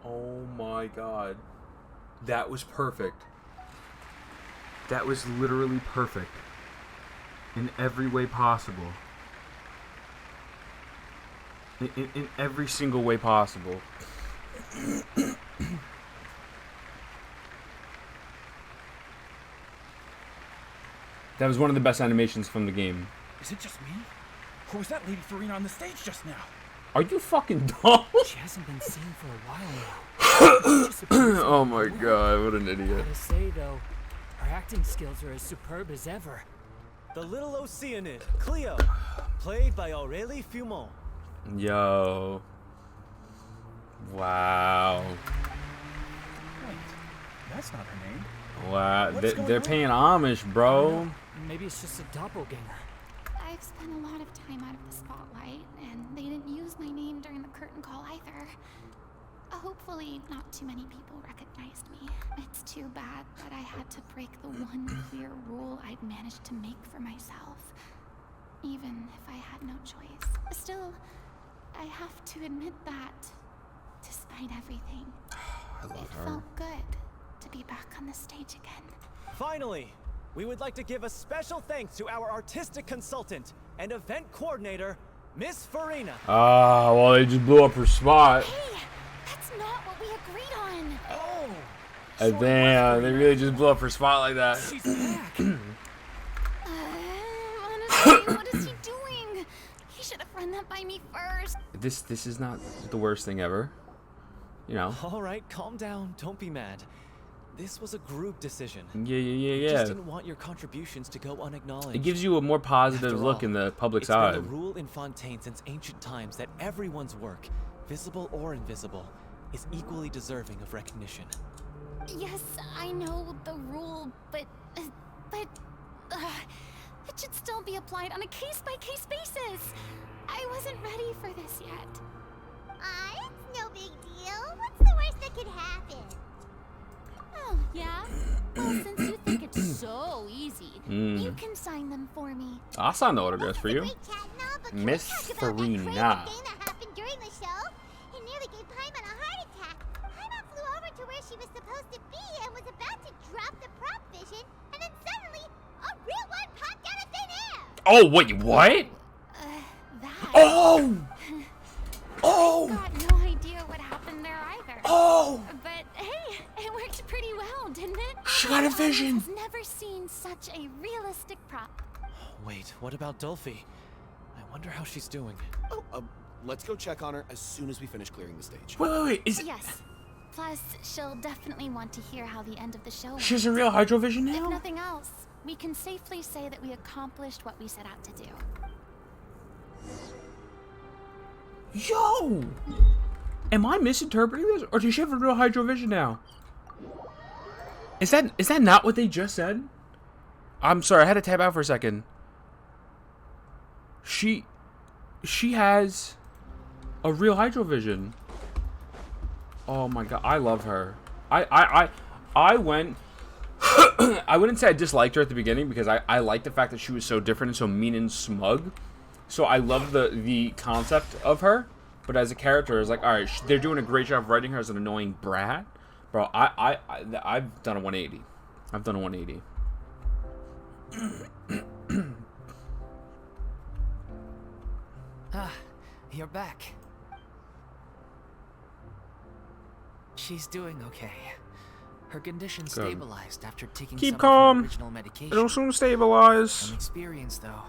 A: Oh my god. That was perfect. That was literally perfect. In every way possible. In every single way possible. That was one of the best animations from the game.
L: Is it just me? Or was that Lady Furina on the stage just now?
A: Are you fucking dumb?
C: She hasn't been seen for a while now.
A: Oh my god, what an idiot.
M: Gotta say though, her acting skills are as superb as ever.
H: The little oceanid, Cleo, played by Aurélie Fumont.
A: Yo. Wow.
L: Wait, that's not her name.
A: Wow.
L: What's
A: They're
L: going
A: paying homage, bro.
M: Maybe it's just a doppelganger.
E: I've spent a lot of time out of the spotlight, and they didn't use my name during the curtain call either. Hopefully, not too many people recognized me. It's too bad that I had to break the one clear rule I'd managed to make for myself, even if I had no choice. Still, I have to admit that, despite everything, it felt good to be back on the stage again.
H: Finally, we would like to give a special thanks to our artistic consultant and event coordinator, Miss Furina.
A: Ah, well, they just blew up her spot.
E: Hey, that's not what we agreed on.
H: Oh,
A: Damn, they really just blew up her spot like that.
L: She's back.
E: Honestly, what is he doing? He should have run that by me first.
A: This is not the worst thing ever. You know.
H: all right, calm down. Don't be mad. This was a group decision.
A: Yeah.
H: Just didn't want your contributions to go unacknowledged.
A: It gives you a more positive
H: After
A: look
H: all,
A: in the public's
H: it's
A: eye.
H: been the rule in Fontaines since ancient times that everyone's work, visible or invisible, is equally deserving of recognition.
E: Yes, I know the rule, but it should still be applied on a case-by-case basis. I wasn't ready for this yet.
B: It's no big deal. What's the worst that could happen?
E: Oh, yeah? Well, since you think it's so easy, you can sign them for me.
A: I'll sign the autographs for you.
B: Great chat and all, but can we
A: Miss
B: talk about that crazy thing
A: Furina.
B: that happened during the show? It nearly gave Paimon a heart attack. Paimon flew over to where she was supposed to be and was about to drop the prop vision, and then suddenly, a real one popped out of thin air!
A: Oh, wait, what?
E: That...
A: Oh! Oh!
E: I got no idea what happened there either.
A: Oh!
E: But hey, it worked pretty well, didn't it?
A: She got a vision!
E: I've never seen such a realistic prop.
H: Wait, what about Dolphy? I wonder how she's doing.
J: Oh, let's go check on her as soon as we finish clearing the stage.
A: Wait, is it...
E: Yes. Plus, she'll definitely want to hear how the end of the show went.
A: She has a real hydrovision
E: If
A: now?
E: nothing else, we can safely say that we accomplished what we set out to do.
A: Yo! Am I misinterpreting this? Or does she have a real hydrovision now? Is that not what they just said? I'm sorry, I had to tap out for a second. She has a real hydrovision. Oh my god, I love her. I went I wouldn't say I disliked her at the beginning because I liked the fact that she was so different and so mean and smug. So I love the concept of her, but as a character, it's like, all right, they're doing a great job of writing her as an annoying brat, bro. I've done a 180. I've done a 180.
C: You're back. She's doing okay. Her condition stabilized after taking
A: Keep
C: some
A: calm.
C: of her original medication.
A: It'll soon stabilize.
C: From experience, though,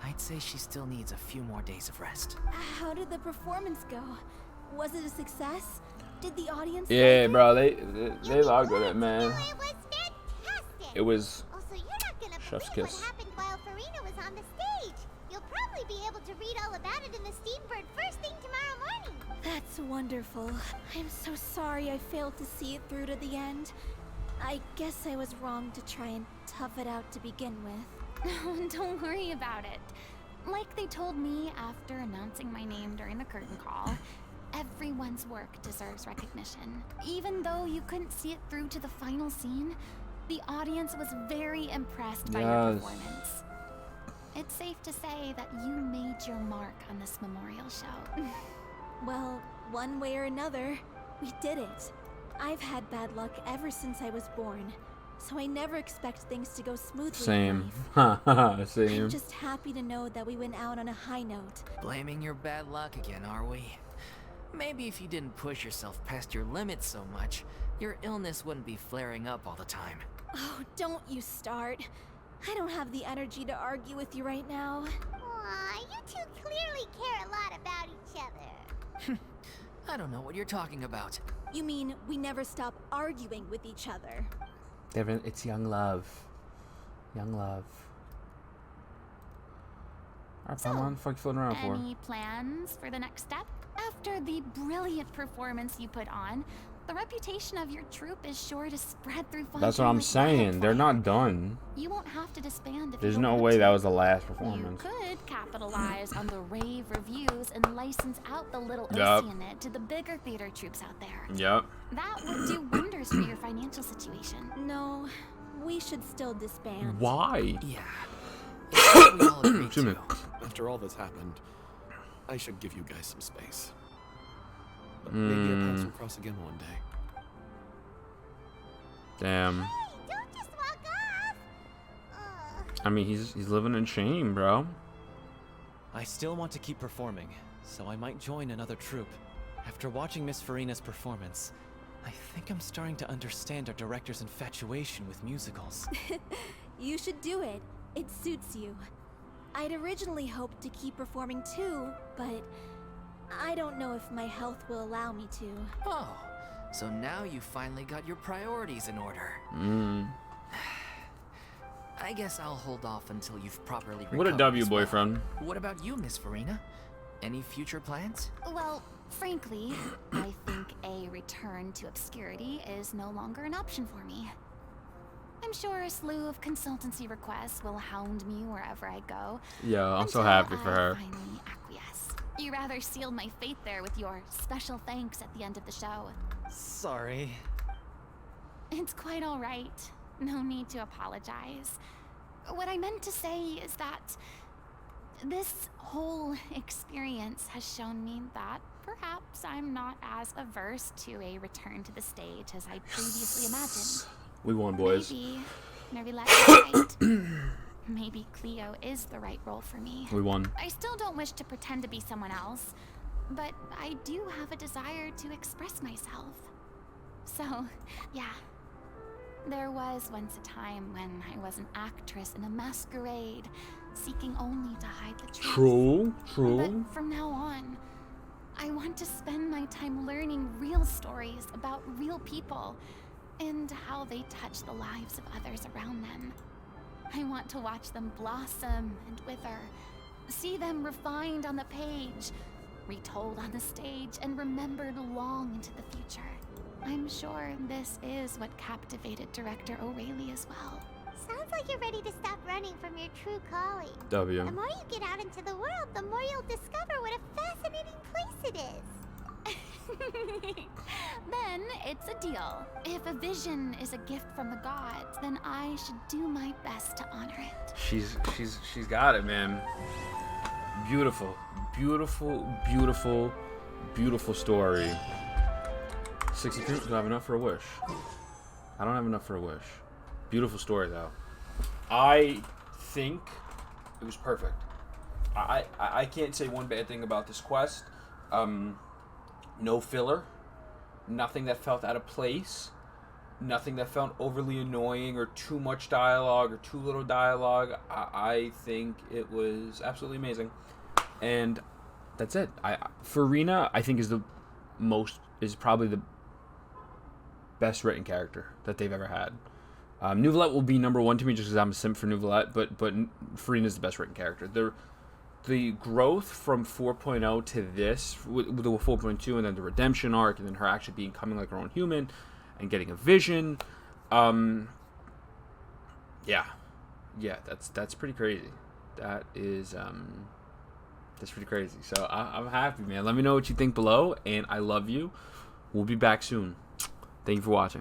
C: I'd say she still needs a few more days of rest.
F: How did the performance go? Was it a success? Did the audience
A: Yeah,
F: like it?
A: bro, they are good at man.
B: It was fantastic.
A: It was
B: Also, you're not gonna
A: chef's
B: believe
A: kiss.
B: what happened while Furina was on the stage. You'll probably be able to read all about it in the Steambird first thing tomorrow morning.
F: That's wonderful. I'm so sorry I failed to see it through to the end. I guess I was wrong to try and tough it out to begin with.
E: Don't worry about it. Like they told me after announcing my name during the curtain call, everyone's work deserves recognition. Even though you couldn't see it through to the final scene, The audience was very impressed by your performance. It's safe to say that you made your mark on this memorial show.
F: Well, one way or another, we did it. I've had bad luck ever since I was born, so I never expect things to go smoothly
A: Same.
F: in life.
A: Same.
F: I'm just happy to know that we went out on a high note.
C: Blaming your bad luck again, are we? Maybe if you didn't push yourself past your limits so much, your illness wouldn't be flaring up all the time.
F: Oh, don't you start. I don't have the energy to argue with you right now.
B: Aw, you two clearly care a lot about each other.
C: I don't know what you're talking about.
F: You mean we never stop arguing with each other?
A: Devin, it's young love. Young love. Alright,
E: So,
A: Pamon, fuck you floating around for?
E: Any plans for the next step? After the brilliant performance you put on, the reputation of your troupe is sure to spread through Fontaines.
A: That's what I'm saying. They're not done.
E: You won't have to disband if
A: There's
E: you
A: no
E: don't
A: way
E: want
A: that
E: to.
A: was the last
E: You
A: performance.
E: could capitalize on the rave reviews and license out the little
A: Yup.
E: oceanid to the bigger theater troops out there.
A: Yep.
E: That would do wonders for your financial situation.
F: No, we should still disband.
A: Why?
C: Yeah. It's what we all agreed
A: Excuse me.
C: to.
J: After all that's happened, I should give you guys some space. But maybe our paths will cross again one day.
A: Damn.
B: Hey, don't just walk off.
A: I mean, he's living in shame, bro.
H: I still want to keep performing, so I might join another troupe. After watching Miss Furina's performance, I think I'm starting to understand our director's infatuation with musicals.
F: You should do it. It suits you. I'd originally hoped to keep performing too, but I don't know if my health will allow me to.
C: Oh, so now you finally got your priorities in order. I guess I'll hold off until you've properly recovered.
A: What a W,
C: as well.
A: boyfriend.
C: What about you, Miss Furina? Any future plans?
E: Well, frankly, I think a return to obscurity is no longer an option for me. I'm sure a slew of consultancy requests will hound me wherever I go.
A: Yeah, I'm so
E: until
A: happy for
E: I
A: her.
E: finally acquiesce. You rather sealed my fate there with your special thanks at the end of the show.
H: Sorry.
E: It's quite all right. No need to apologize. What I meant to say is that this whole experience has shown me that perhaps I'm not as averse to a return to the stage as I previously imagined.
A: We won, boys.
E: Maybe let's right. Maybe Cleo is the right role for me.
A: We won.
E: I still don't wish to pretend to be someone else, but I do have a desire to express myself. So, yeah. There was once a time when I was an actress in a masquerade, seeking only to hide the truth.
A: True.
E: But from now on, I want to spend my time learning real stories about real people and how they touch the lives of others around them. I want to watch them blossom and wither, see them refined on the page, retold on the stage, and remembered long into the future. I'm sure this is what captivated director O'Reilly as well.
B: Sounds like you're ready to stop running from your true calling.
A: W.
B: The more you get out into the world, the more you'll discover what a fascinating place it is.
E: Then it's a deal. If a vision is a gift from the gods, then I should do my best to honor it.
A: She's got it, man. Beautiful story. 62. Do I have enough for a wish? I don't have enough for a wish. Beautiful story, though. I think it was perfect. I can't say one bad thing about this quest. No filler. Nothing that felt out of place. Nothing that felt overly annoying or too much dialogue or too little dialogue. I think it was absolutely amazing. And that's it. Furina, I think, is probably the best written character that they've ever had. Nouvelette will be number one to me just because I'm a simp for Nouvelette, but Furina is the best written character. The growth from 4.0 to this, with the 4.2 and then the redemption arc, and then her actually becoming like her own human and getting a vision. Yeah, that's pretty crazy. That's pretty crazy. So I'm happy, man. Let me know what you think below, and I love you. We'll be back soon. Thank you for watching.